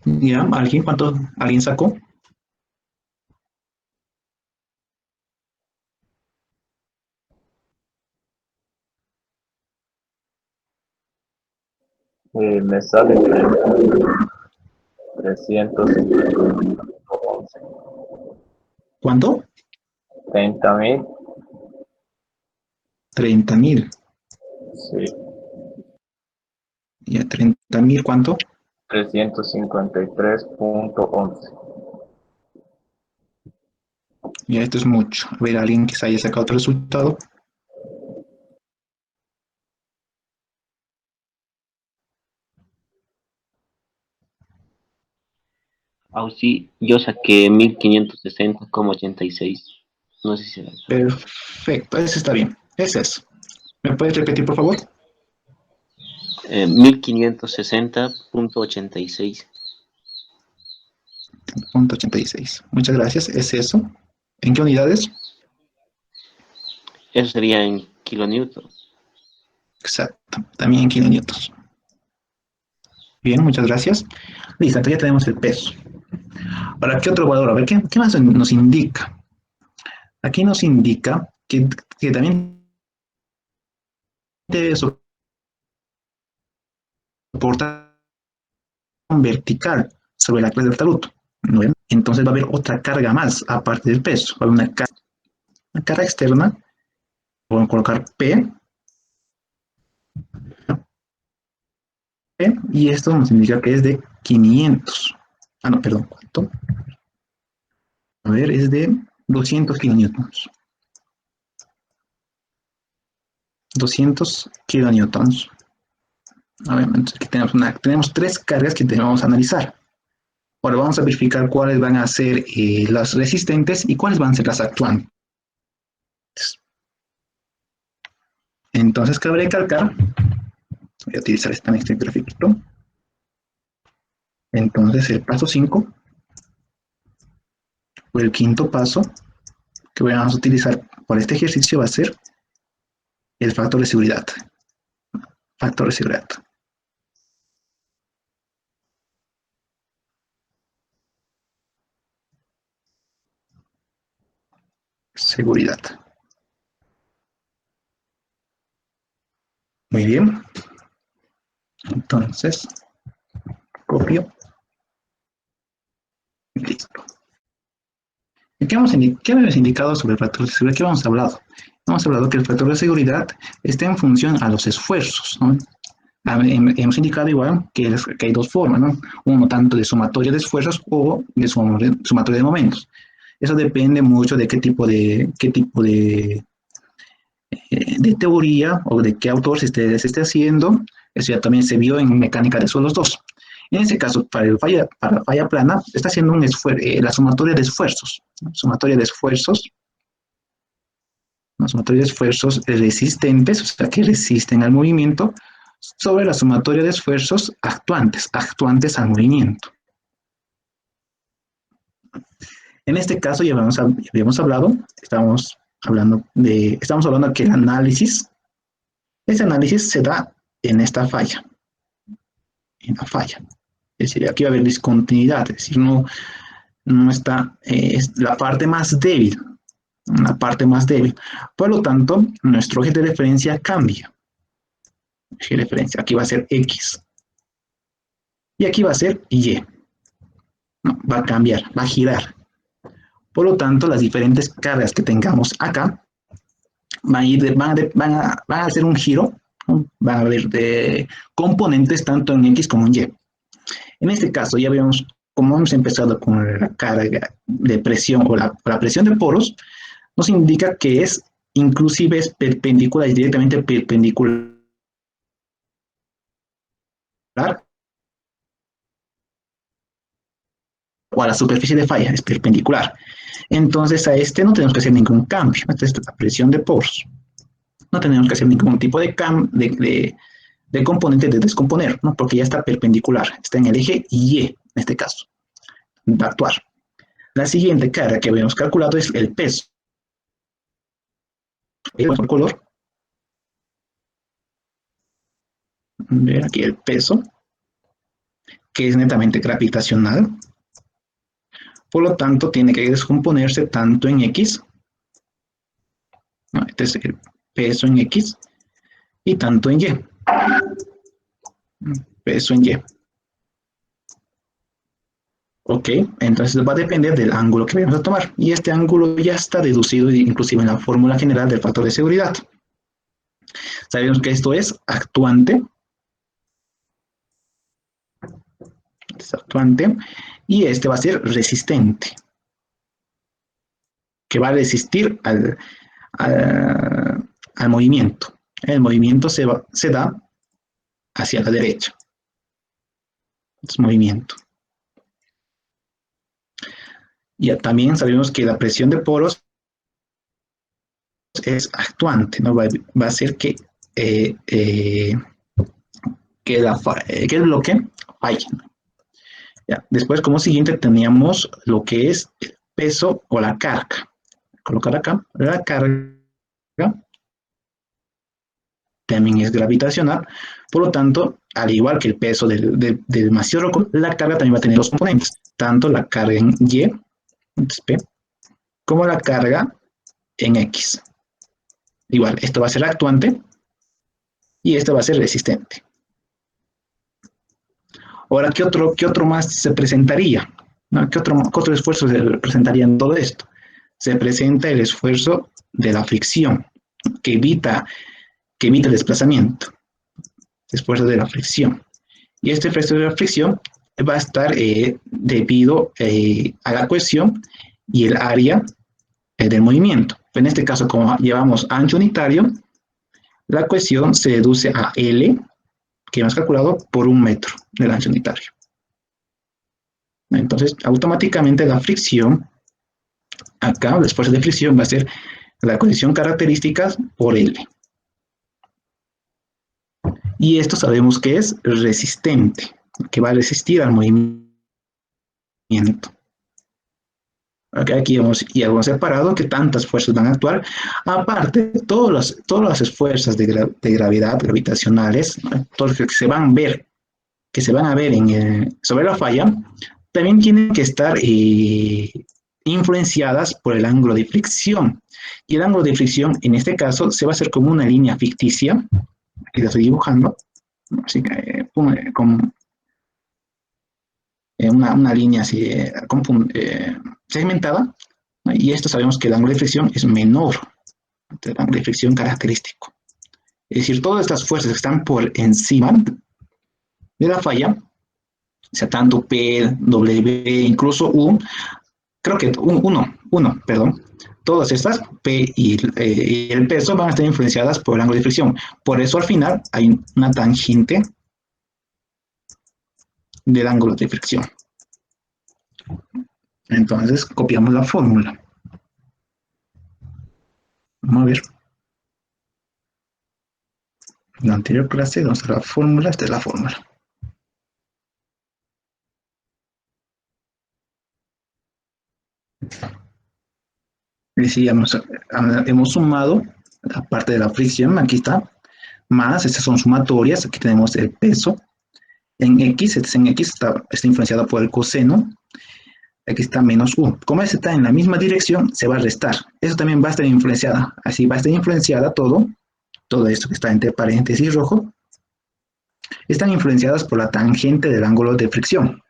¿Ya? ¿Alguien sacó? Me sale 311. ¿Cuánto? 30.000, 30.000. sí, ¿Ya 30.000 cuánto? 353.11. Ya esto es mucho. A ver, alguien que se haya sacado otro resultado. Sí, yo saqué 1560,86. No sé si será eso. Perfecto, ese está bien. Ese es. ¿Me puedes repetir, por favor? 1560,86. Punto 86. Muchas gracias. Es eso. ¿En qué unidades? Eso sería en kilonewton. Exacto. También en kilonewtons. Bien, muchas gracias. Listo, entonces ya tenemos el peso. Ahora, ¿qué otro valor? A ver, ¿qué más nos indica? Aquí nos indica que también debe soportar un vertical sobre la clase del talud. ¿No ven? Entonces va a haber otra carga más, aparte del peso. Va a haber una carga externa. Voy a colocar P, P, y esto nos indica que es de 500. Ah, no, perdón, ¿cuánto? A ver, es de 200 kilonewtons. 200 kilonewtons. A ver, entonces aquí tenemos tres cargas que debemos analizar. Ahora vamos a verificar cuáles van a ser las resistentes y cuáles van a ser las actuantes. Entonces cabe recalcar, voy a utilizar este grafiquito. Entonces el paso 5 o el quinto paso que vamos a utilizar para este ejercicio va a ser el factor de seguridad. Factor de seguridad. Seguridad. Muy bien. Entonces, copio. Listo. ¿Qué hemos indicado sobre el factor de seguridad? ¿Qué hemos hablado? Hemos hablado que el factor de seguridad está en función a los esfuerzos, ¿no? Hemos indicado igual que hay dos formas, ¿no? Uno tanto de sumatoria de esfuerzos o de sumatoria de momentos. Eso depende mucho de qué tipo de teoría o de qué autor se esté haciendo. Eso ya también se vio en mecánica de suelos 2. En este caso, para falla plana, está haciendo la sumatoria de esfuerzos. ¿No? Sumatoria de esfuerzos resistentes, o sea, que resisten al movimiento, sobre la sumatoria de esfuerzos actuantes al movimiento. En este caso ya habíamos hablado, estamos hablando que ese análisis se da en esta falla, en la falla. Es decir, aquí va a haber discontinuidad, es decir, no está, es la parte más débil, la parte más débil. Por lo tanto, nuestro eje de referencia cambia. Eje de referencia, aquí va a ser X. Y aquí va a ser Y. No, va a cambiar, va a girar. Por lo tanto, las diferentes cargas que tengamos acá van a hacer un giro, ¿no? Van a haber componentes tanto en X como en Y. En este caso, ya vemos cómo hemos empezado con la carga de presión o la presión de poros, nos indica que inclusive es perpendicular, es directamente perpendicular o a la superficie de falla, es perpendicular. Entonces a este no tenemos que hacer ningún cambio. Esta es la presión de poros. No tenemos que hacer ningún tipo de componente de descomponer, ¿no? Porque ya está perpendicular, está en el eje Y en este caso. Va a actuar. La siguiente carga que habíamos calculado es el peso. El color. Ver aquí el peso, que es netamente gravitacional. Por lo tanto, tiene que descomponerse tanto en X, ¿no? Este es el peso en X, y tanto en Y. Peso en Y. Ok, entonces va a depender del ángulo que vamos a tomar. Y este ángulo ya está deducido inclusive en la fórmula general del factor de seguridad. Sabemos que esto es actuante. Es actuante. Y este va a ser resistente. que va a resistir al movimiento. El movimiento se da hacia la derecha. Es movimiento. Ya también sabemos que la presión de poros es actuante, ¿no? Va a hacer que el bloque falle. Ya. Después, como siguiente, teníamos lo que es el peso o la carga. Colocar acá, la carga también es gravitacional, por lo tanto, al igual que el peso del macizo rocoso, la carga también va a tener dos componentes, tanto la carga en Y, entonces P, como la carga en X. Igual, esto va a ser actuante y esto va a ser resistente. Ahora, ¿qué otro más se presentaría? ¿No? ¿Qué otro esfuerzo se presentaría en todo esto? Se presenta el esfuerzo de la fricción, que evita el desplazamiento. Esfuerzo de la fricción. Y este esfuerzo de la fricción va a estar debido a la cohesión y el área del movimiento. En este caso, como llevamos ancho unitario, la cohesión se deduce a L, que hemos calculado, por 1 metro del ancho unitario. Entonces, automáticamente la fricción, acá, el esfuerzo de fricción va a ser la cohesión característica por L. Y esto sabemos que es resistente, que va a resistir al movimiento. Aquí hemos separado que tantas fuerzas van a actuar. Aparte, todas las fuerzas de gravedad gravitacionales, ¿no? Todas las que se van a ver, sobre la falla, también tienen que estar influenciadas por el ángulo de fricción. Y el ángulo de fricción, en este caso, se va a hacer como una línea ficticia. Aquí la estoy dibujando. Así que, con una línea así segmentada, ¿no? Y esto sabemos que el ángulo de fricción es menor del ángulo de fricción característico. Es decir, todas estas fuerzas que están por encima de la falla, o sea, tanto P, W, incluso U, creo que 1, perdón, todas estas, P y el peso van a estar influenciadas por el ángulo de fricción. Por eso al final hay una tangente del ángulo de fricción. Entonces copiamos la fórmula. Vamos a ver. En la anterior clase, donde está la fórmula, esta es la fórmula. Decíamos, hemos sumado la parte de la fricción, aquí está, más, estas son sumatorias, aquí tenemos el peso, en X está influenciado por el coseno, aquí está menos U. Como está en la misma dirección, se va a restar. Eso también va a estar influenciada, así va a estar influenciada todo esto que está entre paréntesis rojo, están influenciadas por la tangente del ángulo de fricción,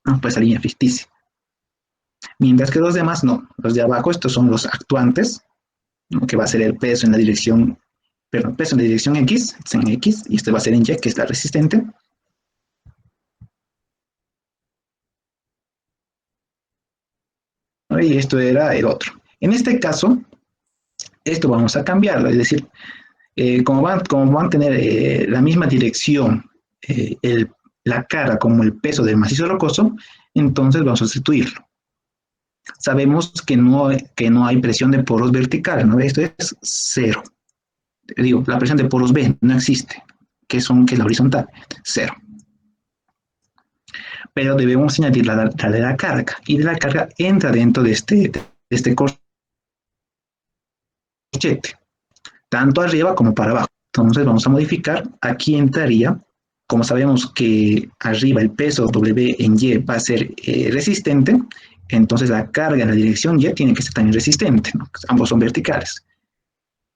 ¿no? Pues la línea ficticia. Mientras que los demás no, los de abajo, estos son los actuantes, ¿no? Que va a ser el peso en la dirección, perdón, peso en la dirección X, es en X, y este va a ser en Y, que es la resistente. ¿No? Y esto era el otro. En este caso, esto vamos a cambiarlo, es decir, como van a tener la misma dirección, la cara como el peso del macizo rocoso, entonces vamos a sustituirlo. Sabemos que no hay presión de poros verticales, ¿no? Esto es 0. Digo, la presión de poros B no existe, que es la horizontal, 0. Pero debemos añadir la de la carga, y de la carga entra dentro de este corchete, tanto arriba como para abajo. Entonces vamos a modificar, aquí entraría, como sabemos que arriba el peso W en Y va a ser resistente, entonces la carga en la dirección Y tiene que ser también resistente, ¿no? Ambos son verticales.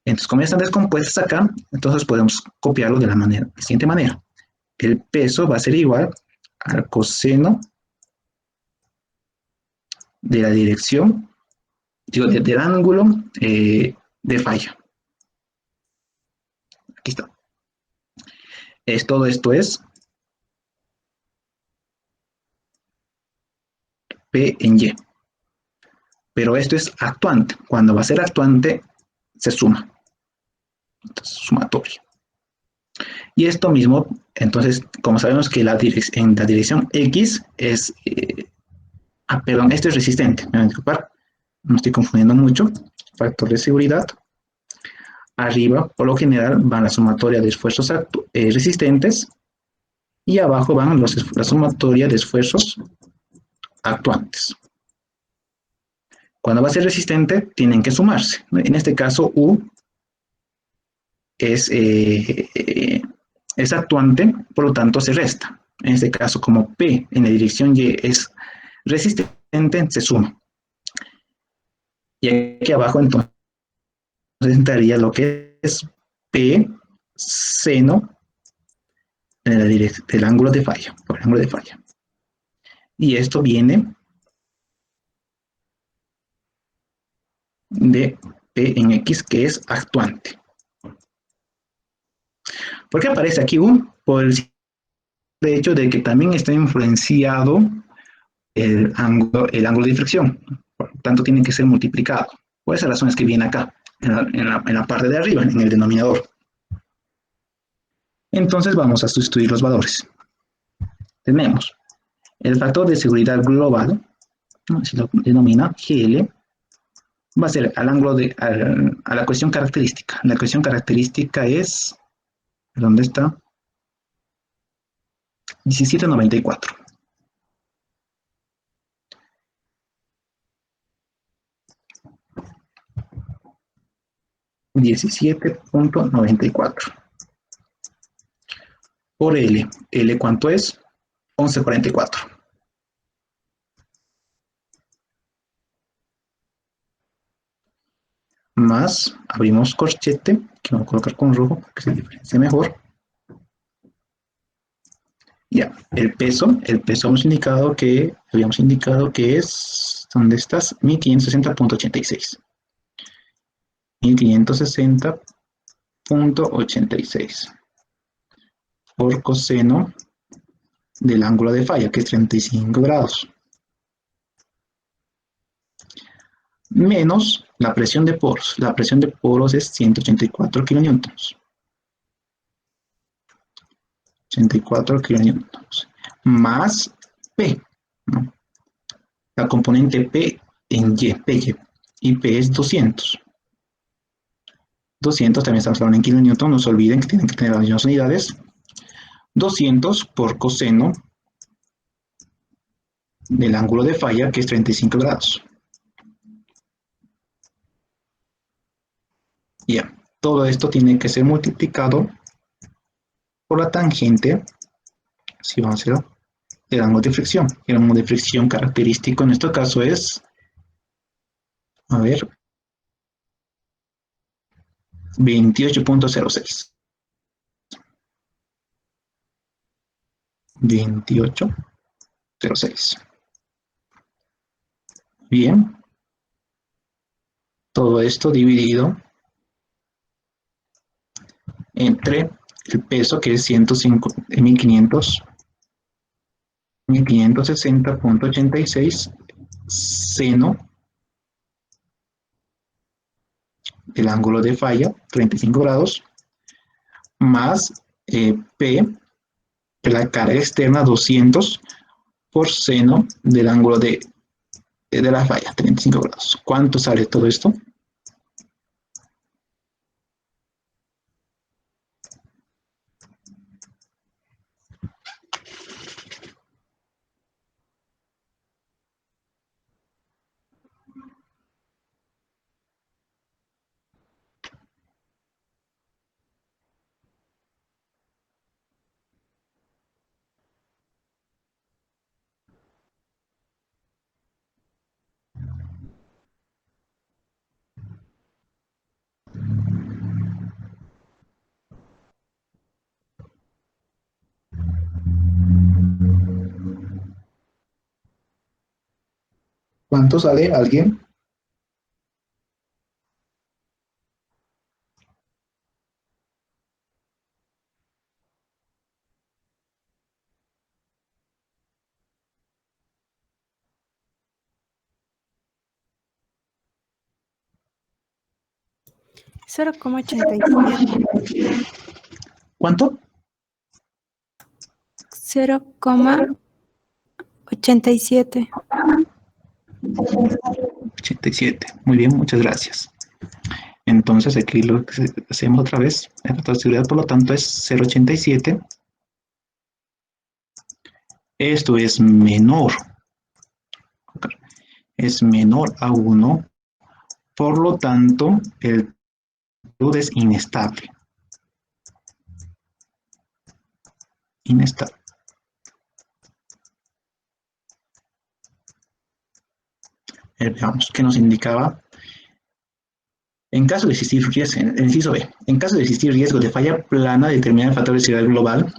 Entonces, como ya están descompuestas acá, entonces podemos copiarlo de la siguiente manera. El peso va a ser igual al coseno de la dirección, del ángulo de falla. Aquí está. Todo esto es P en Y. pero esto es actuante. Cuando va a ser actuante, se suma. Entonces, sumatorio. Y esto mismo, entonces, como sabemos que en la dirección X es, perdón, este es resistente, me voy a disculpar, no estoy confundiendo mucho, factor de seguridad. Arriba, por lo general, van la sumatoria de esfuerzos resistentes y abajo van la sumatoria de esfuerzos actuantes. Cuando va a ser resistente, tienen que sumarse. En este caso, U es actuante, por lo tanto se resta. En este caso, como P en la dirección Y es resistente, se suma. Y aquí abajo entonces entraría lo que es P seno del ángulo de falla, por el ángulo de falla. Y esto viene de P en X, que es actuante. ¿Por qué aparece aquí U? Por el hecho de que también está influenciado el ángulo de fricción. Por lo tanto, tiene que ser multiplicado. Por esa razón es que viene acá, en la parte de arriba, en el denominador. Entonces vamos a sustituir los valores. Tenemos el factor de seguridad global, ¿no? Se lo denomina GL, va a ser al ángulo a la cuestión característica. La cuestión característica es, ¿dónde está? 1794. 17.94 por L. L, ¿cuánto es? 11.44. Más, abrimos corchete, que voy a colocar con rojo para que se diferencie mejor. Ya, el peso habíamos indicado que es, ¿dónde estás? 1560.86. 1560.86 por coseno del ángulo de falla, que es 35 grados, menos la presión de poros. La presión de poros es 184 kilonewtons. 84 kilonewtons. Más P, ¿no? La componente P en Y, PY, y P es 200. 200 también estamos hablando en kilonewton, no se olviden que tienen que tener las mismas unidades. 200 por coseno del ángulo de falla, que es 35 grados. Ya, todo esto tiene que ser multiplicado por la tangente, si vamos a hacerlo, del ángulo de fricción. El ángulo de fricción característico en este caso es, a ver, 28.06. 28.06. Bien, todo esto dividido entre el peso, que es 105, 1560.86 seno del ángulo de falla, 35 grados, más P, la carga externa, 200 por seno del ángulo de la falla, 35 grados. ¿Cuánto sale todo esto? ¿Cuánto sale alguien? 0,87. ¿Cuánto? 0,87. 87. Muy bien, muchas gracias. Entonces aquí lo que hacemos otra vez, el factor de seguridad por lo tanto es 0,87. Esto es menor a 1, por lo tanto el talud es inestable. Inestable. Veamos qué nos indicaba. En caso de existir riesgo, el inciso B, en caso de existir riesgo de falla plana, determinar el factor de seguridad global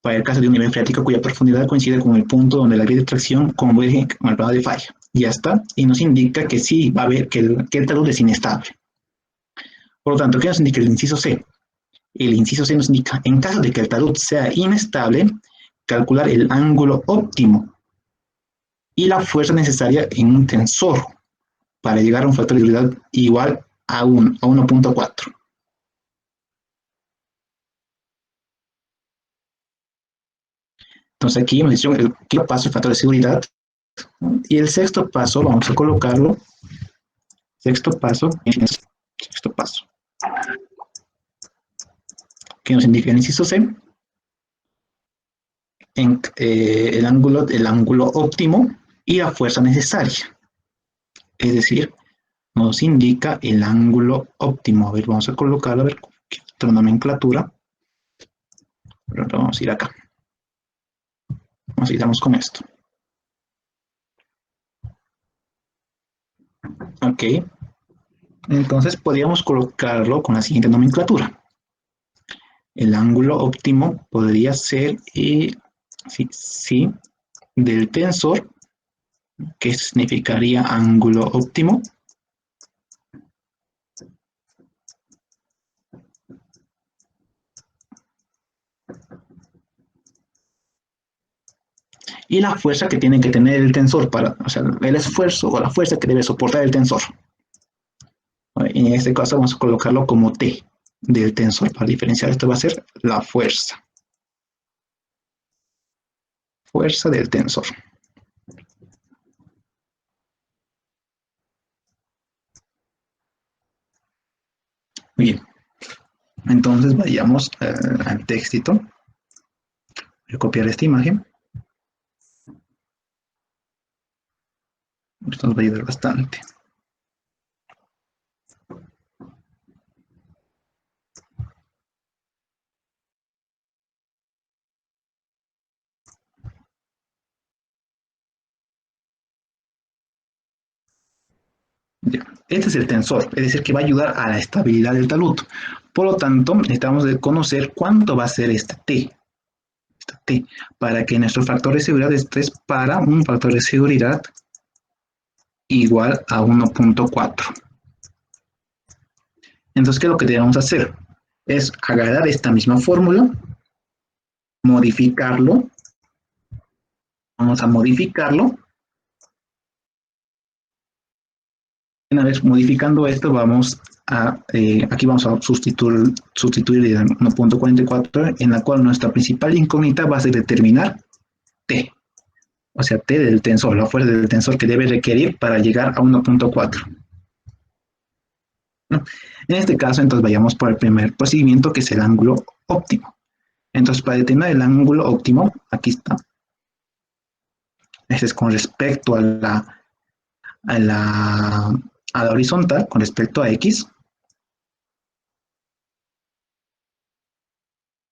para el caso de un nivel freático cuya profundidad coincide con el punto donde la vía de tracción converge con el plano de falla. Y ya está. Y nos indica que sí va a haber que el talud es inestable. Por lo tanto, ¿qué nos indica el inciso C? El inciso C nos indica, en caso de que el talud sea inestable, calcular el ángulo óptimo y la fuerza necesaria en un tensor para llegar a un factor de seguridad igual a 1.4. Entonces aquí hemos dicho el quinto paso, el factor de seguridad. Y el sexto paso, vamos a colocarlo. Sexto paso. Que nos indica el inciso C. El ángulo óptimo y la fuerza necesaria. Es decir, nos indica el ángulo óptimo. A ver, vamos a colocarlo, a ver, otra nomenclatura. Pero vamos a ir acá. Vamos a ir con esto. Ok. Entonces podríamos colocarlo con la siguiente nomenclatura. El ángulo óptimo podría ser sí, del tensor, que significaría ángulo óptimo. Y la fuerza que tiene que tener el tensor o sea, el esfuerzo o la fuerza que debe soportar el tensor. En este caso vamos a colocarlo como T del tensor. Para diferenciar esto va a ser la fuerza. Fuerza del tensor. Muy bien. Entonces vayamos al textito. Voy a copiar esta imagen. Esto nos va a ayudar bastante. Ya. Este es el tensor, es decir, que va a ayudar a la estabilidad del talud. Por lo tanto, necesitamos de conocer cuánto va a ser esta T, para que nuestro factor de seguridad esté para un factor de seguridad igual a 1.4. Entonces, ¿qué es lo que debemos hacer? Es agarrar esta misma fórmula, modificarlo, vamos a modificarlo. Una vez modificando esto, aquí vamos a sustituir el 1.44, en la cual nuestra principal incógnita va a ser determinar T, o sea, T del tensor, la fuerza del tensor que debe requerir para llegar a 1.4. ¿No? En este caso, entonces vayamos por el primer procedimiento, que es el ángulo óptimo. Entonces, para determinar el ángulo óptimo, aquí está. Este es con respecto a la horizontal, con respecto a X,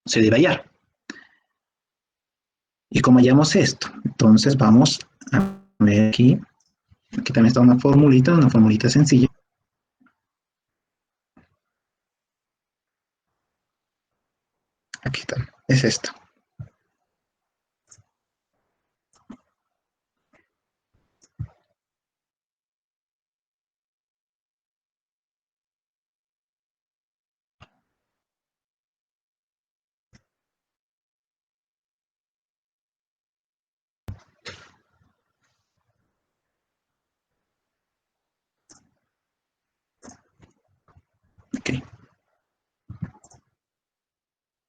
se debe hallar. Y como hallamos esto, entonces vamos a ver aquí. Aquí también está una formulita sencilla. Aquí está, es esto.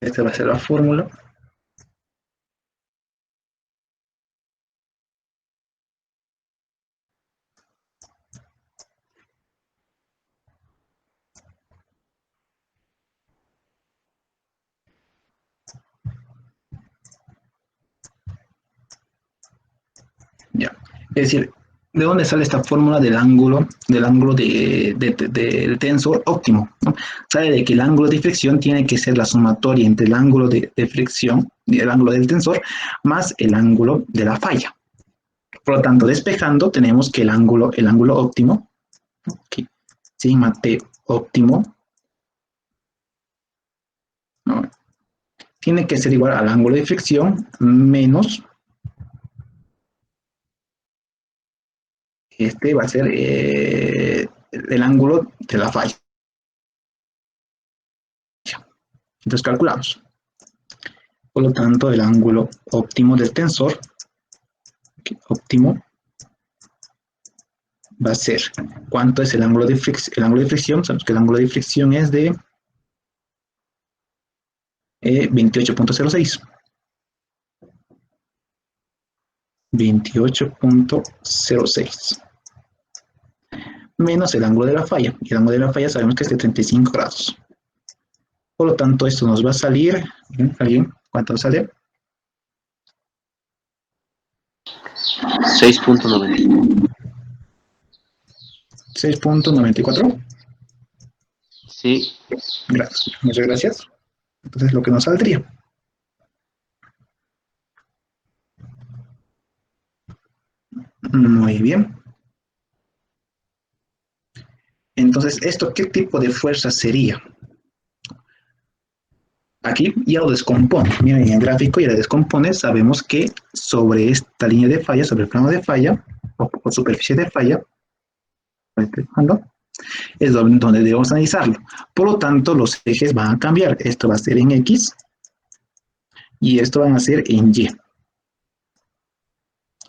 Esta va a ser la fórmula. Ya. Es decir, ¿de dónde sale esta fórmula del ángulo del tensor óptimo? ¿No? Sale de que el ángulo de fricción tiene que ser la sumatoria entre el ángulo de fricción, el ángulo del tensor, más el ángulo de la falla. Por lo tanto, despejando, tenemos que el ángulo óptimo, okay, sigma t óptimo, ¿no? Tiene que ser igual al ángulo de fricción menos este va a ser el ángulo de la falla. Entonces calculamos. Por lo tanto, el ángulo óptimo del tensor, óptimo, va a ser, ¿cuánto es el ángulo de fricción? El ángulo de fricción, sabemos que el ángulo de fricción es de 28.06. 28.06 menos el ángulo de la falla. Y el ángulo de la falla sabemos que es de 35 grados. Por lo tanto, esto nos va a salir, ¿alguien? ¿Cuánto nos sale? 6.90. 6.94. Sí, Gracias. Muchas gracias. Entonces, lo que nos saldría. Muy bien. Entonces, ¿esto qué tipo de fuerza sería? Aquí ya lo descompone. Miren, en el gráfico ya lo descompone. Sabemos que sobre esta línea de falla, sobre el plano de falla, o superficie de falla, es donde debemos analizarlo. Por lo tanto, los ejes van a cambiar. Esto va a ser en X y esto va a ser en Y.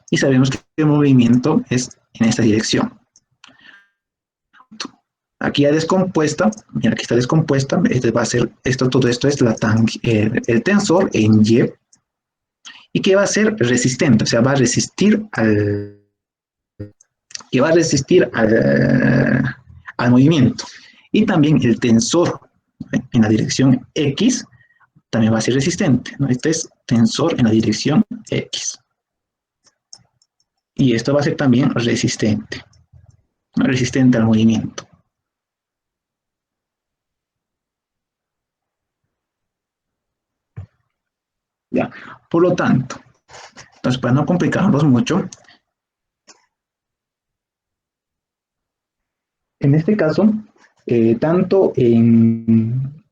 Y sabemos que el movimiento es en esta dirección. Aquí ya descompuesta, mira, aquí está descompuesta, este va a ser, todo esto es el tensor en y que va a ser resistente, o sea, va a resistir al movimiento. Y también el tensor en la dirección X también va a ser resistente, ¿no? Este es tensor en la dirección X. Y esto va a ser también resistente, ¿no? Resistente al movimiento. ¿Ya? Por lo tanto, entonces para no complicarnos mucho, en este caso, tanto en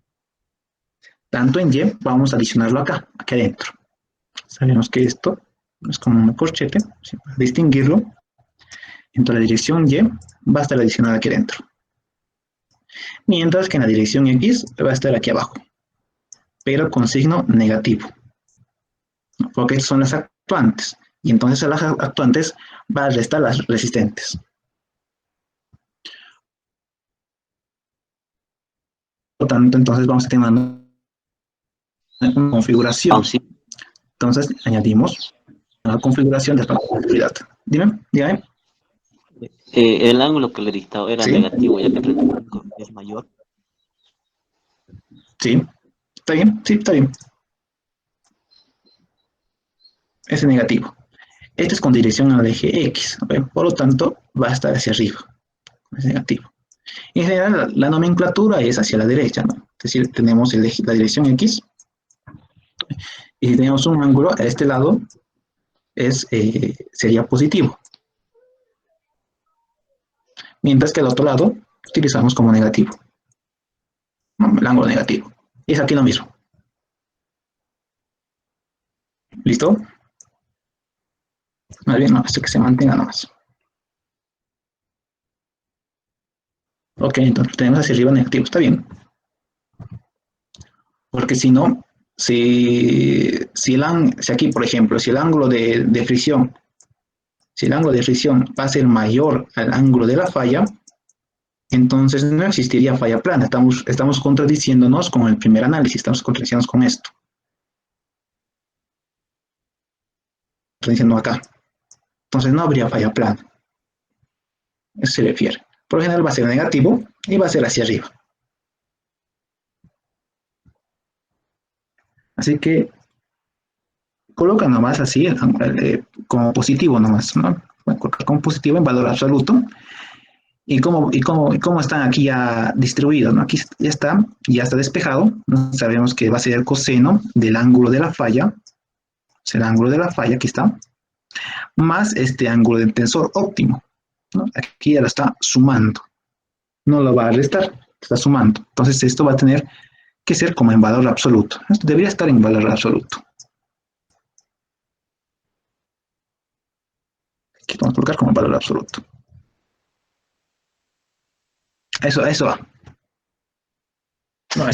Y, vamos a adicionarlo acá, aquí adentro. Sabemos que esto es como un corchete, para distinguirlo. Entonces la dirección Y va a estar adicionada aquí adentro. Mientras que en la dirección X va a estar aquí abajo, pero con signo negativo. Porque son las actuantes. Y entonces a las actuantes va a restar las resistentes. Por lo tanto, entonces vamos a tener una configuración. sí. Entonces añadimos una configuración de probabilidad. Dígame. El ángulo que le dictaba era ¿Sí? negativo, ya que 35 es mayor. Sí. ¿Está bien? Sí, está bien. Ese negativo. Este es con dirección al eje X. ¿Okay? Por lo tanto, va a estar hacia arriba. Es negativo. En general, la nomenclatura es hacia la derecha, ¿no? Es decir, tenemos la dirección X y si tenemos un ángulo a este lado, sería positivo. Mientras que al otro lado, utilizamos como negativo. ¿No? El ángulo negativo. Y es aquí lo mismo. ¿Listo? Más bien, no, esto que se mantenga nomás. Ok, entonces tenemos hacia arriba negativo, está bien. Porque si no, si aquí, por ejemplo, si el ángulo de fricción, si el ángulo de fricción va a ser mayor al ángulo de la falla, entonces no existiría falla plana. Estamos contradiciéndonos con el primer análisis, estamos contradiciéndonos con esto. Estoy diciendo acá. Entonces no habría falla plana. Eso se refiere. Por lo general va a ser negativo y va a ser hacia arriba. Así que coloca nomás así, como positivo nomás, ¿no? Voy a colocar como positivo en valor absoluto. ¿Y cómo están aquí ya distribuidos, ¿no? Aquí ya está despejado. ¿No? Sabemos que va a ser el coseno del ángulo de la falla. O sea, el ángulo de la falla, aquí está. Más este ángulo del tensor óptimo, ¿no? Aquí ya lo está sumando. No lo va a restar, está sumando. Entonces esto va a tener que ser como en valor absoluto. Esto debería estar en valor absoluto. Aquí vamos a colocar como en valor absoluto. Eso va. No, ya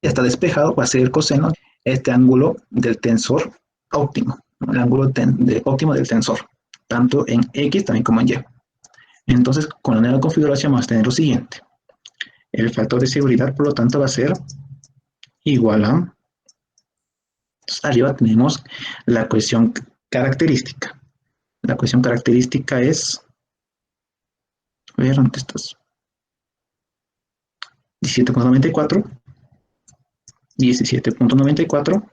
está despejado, va a ser el coseno este ángulo del tensor óptimo, ¿no? El ángulo óptimo del tensor, tanto en X también como en Y. Entonces, con la nueva configuración vamos a tener lo siguiente. El factor de seguridad, por lo tanto, va a ser igual a... Entonces, arriba tenemos la cohesión característica. La cohesión característica es... A ver, ¿dónde estás? 17.94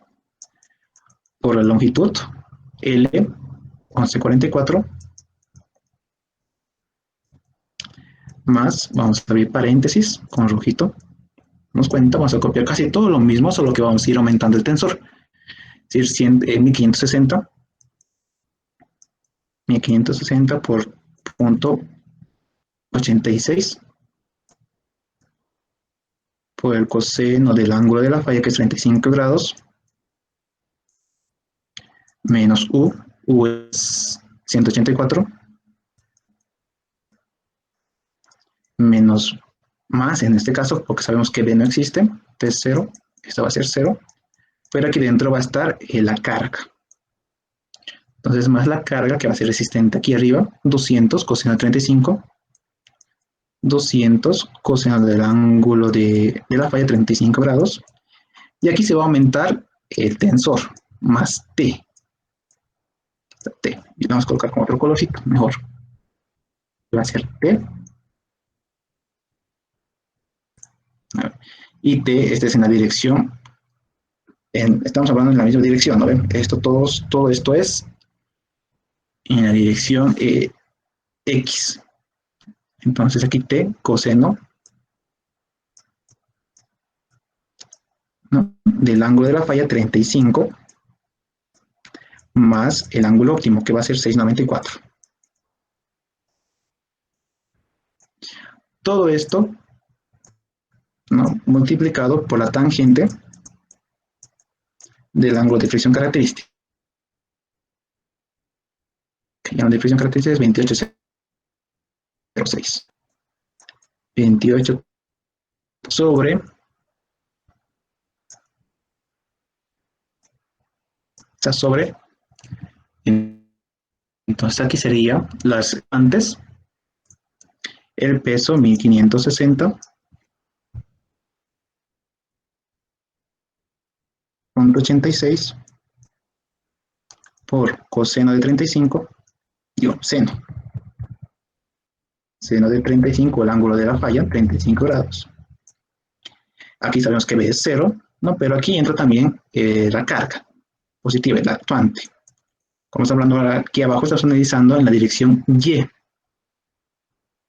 por la longitud L 1144 más, vamos a abrir paréntesis con rojito, nos cuenta, vamos a copiar casi todo lo mismo, solo que vamos a ir aumentando el tensor, es decir, 1560 por punto 86 por el coseno del ángulo de la falla, que es 35 grados, menos U es 184, menos más, en este caso, porque sabemos que B no existe, entonces 0, esto va a ser 0, pero aquí dentro va a estar la carga. Entonces, más la carga, que va a ser resistente aquí arriba, 200 coseno de 35, 200 coseno del ángulo de la falla, 35 grados, y aquí se va a aumentar el tensor, más T. Y vamos a colocar con otro colorcito, mejor. Va a ser T. Y T, este es en la dirección, estamos hablando en la misma dirección, ¿no ven? Todo esto es en la dirección X. Entonces aquí T, coseno, ¿no? Del ángulo de la falla, 35, más el ángulo óptimo, que va a ser 694. Todo esto, ¿no? Multiplicado por la tangente del ángulo de fricción característica. El ángulo de fricción característica es 28,06. 28 sobre entonces aquí sería las antes el peso 1560.86 por coseno de 35, digo, seno de 35, el ángulo de la falla, 35 grados. Aquí sabemos que B es 0, ¿no? Pero aquí entra también la carga positiva, el actuante. Como estamos hablando ahora, aquí abajo estamos analizando en la dirección Y.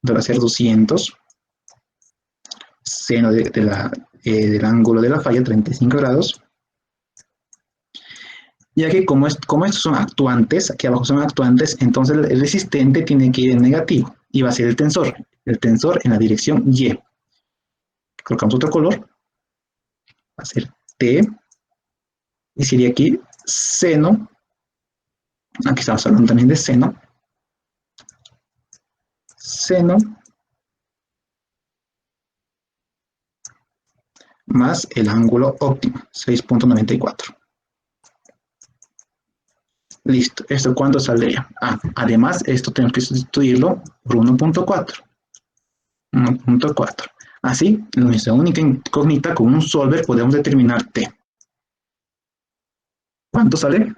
Entonces va a ser 200 seno del ángulo de la falla, 35 grados. Y aquí, como estos son actuantes, aquí abajo son actuantes, entonces el resistente tiene que ir en negativo. Y va a ser el tensor en la dirección Y. Colocamos otro color. Va a ser T. Y sería aquí seno. Aquí estamos hablando también de seno. Seno más el ángulo óptimo, 6.94. Listo. ¿Esto cuánto saldría? Además, esto tenemos que sustituirlo por 1.4. 1.4. Así, nuestra única incógnita con un solver podemos determinar T. ¿Cuánto sale?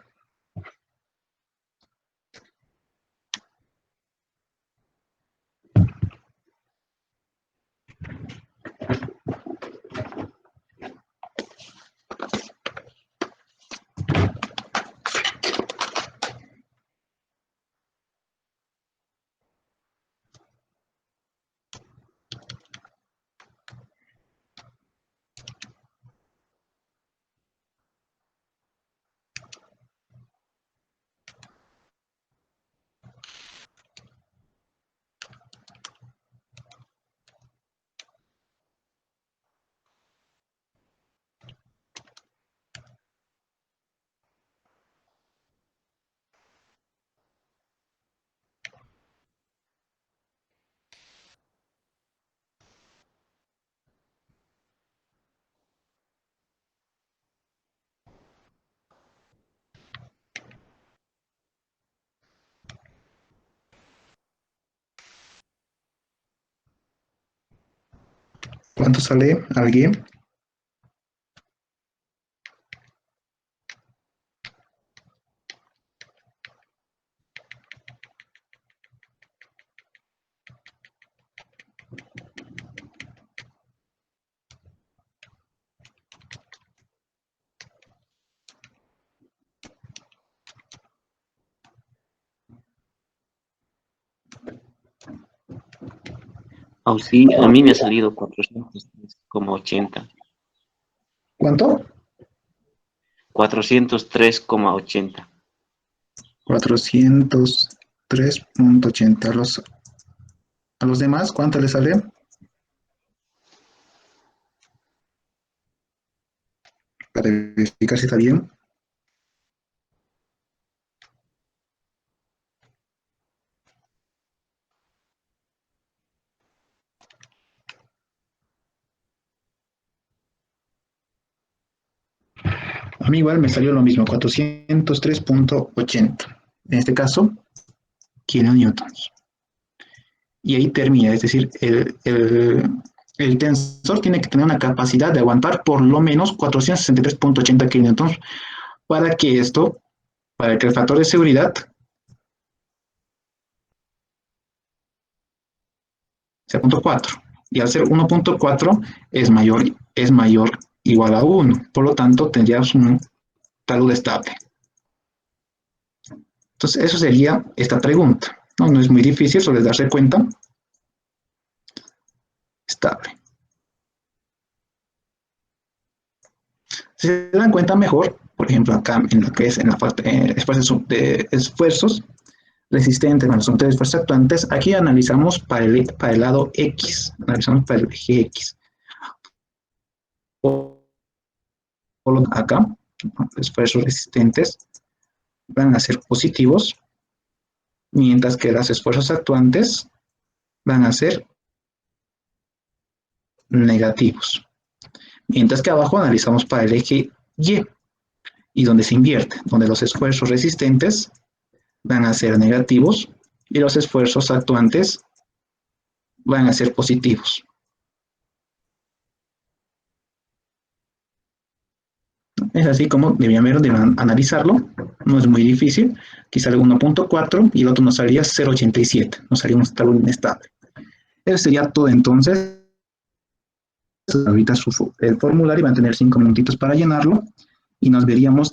¿Cuánto sale alguien? Oh, sí, a mí me ha salido 403,80. ¿Cuánto? 403,80. 403.80. A los demás, ¿cuánto les sale? Para verificar si está bien. A mí igual me salió lo mismo, 403.80. En este caso, kilonewtons. Y ahí termina, es decir, el tensor tiene que tener una capacidad de aguantar por lo menos 463.80 kilonewtons para que el factor de seguridad sea 0.4. Y al ser 1.4 es mayor igual a 1. Por lo tanto, tendríamos un talud estable. Entonces, eso sería esta pregunta. No es muy difícil, solo es darse cuenta. Estable. Si se dan cuenta mejor, por ejemplo, acá en lo que es en la parte de esfuerzos resistentes, bueno, son tres esfuerzos actuantes, aquí analizamos para el lado X, analizamos para el eje X. Acá, esfuerzos resistentes van a ser positivos, mientras que los esfuerzos actuantes van a ser negativos. Mientras que abajo analizamos para el eje y donde se invierte, donde los esfuerzos resistentes van a ser negativos y los esfuerzos actuantes van a ser positivos. Es así como debían analizarlo, no es muy difícil. Aquí sale 1.4 y el otro nos salía 0.87, nos salía un estado inestable. Eso sería todo entonces. Ahorita el formulario van a tener 5 minutitos para llenarlo y nos veríamos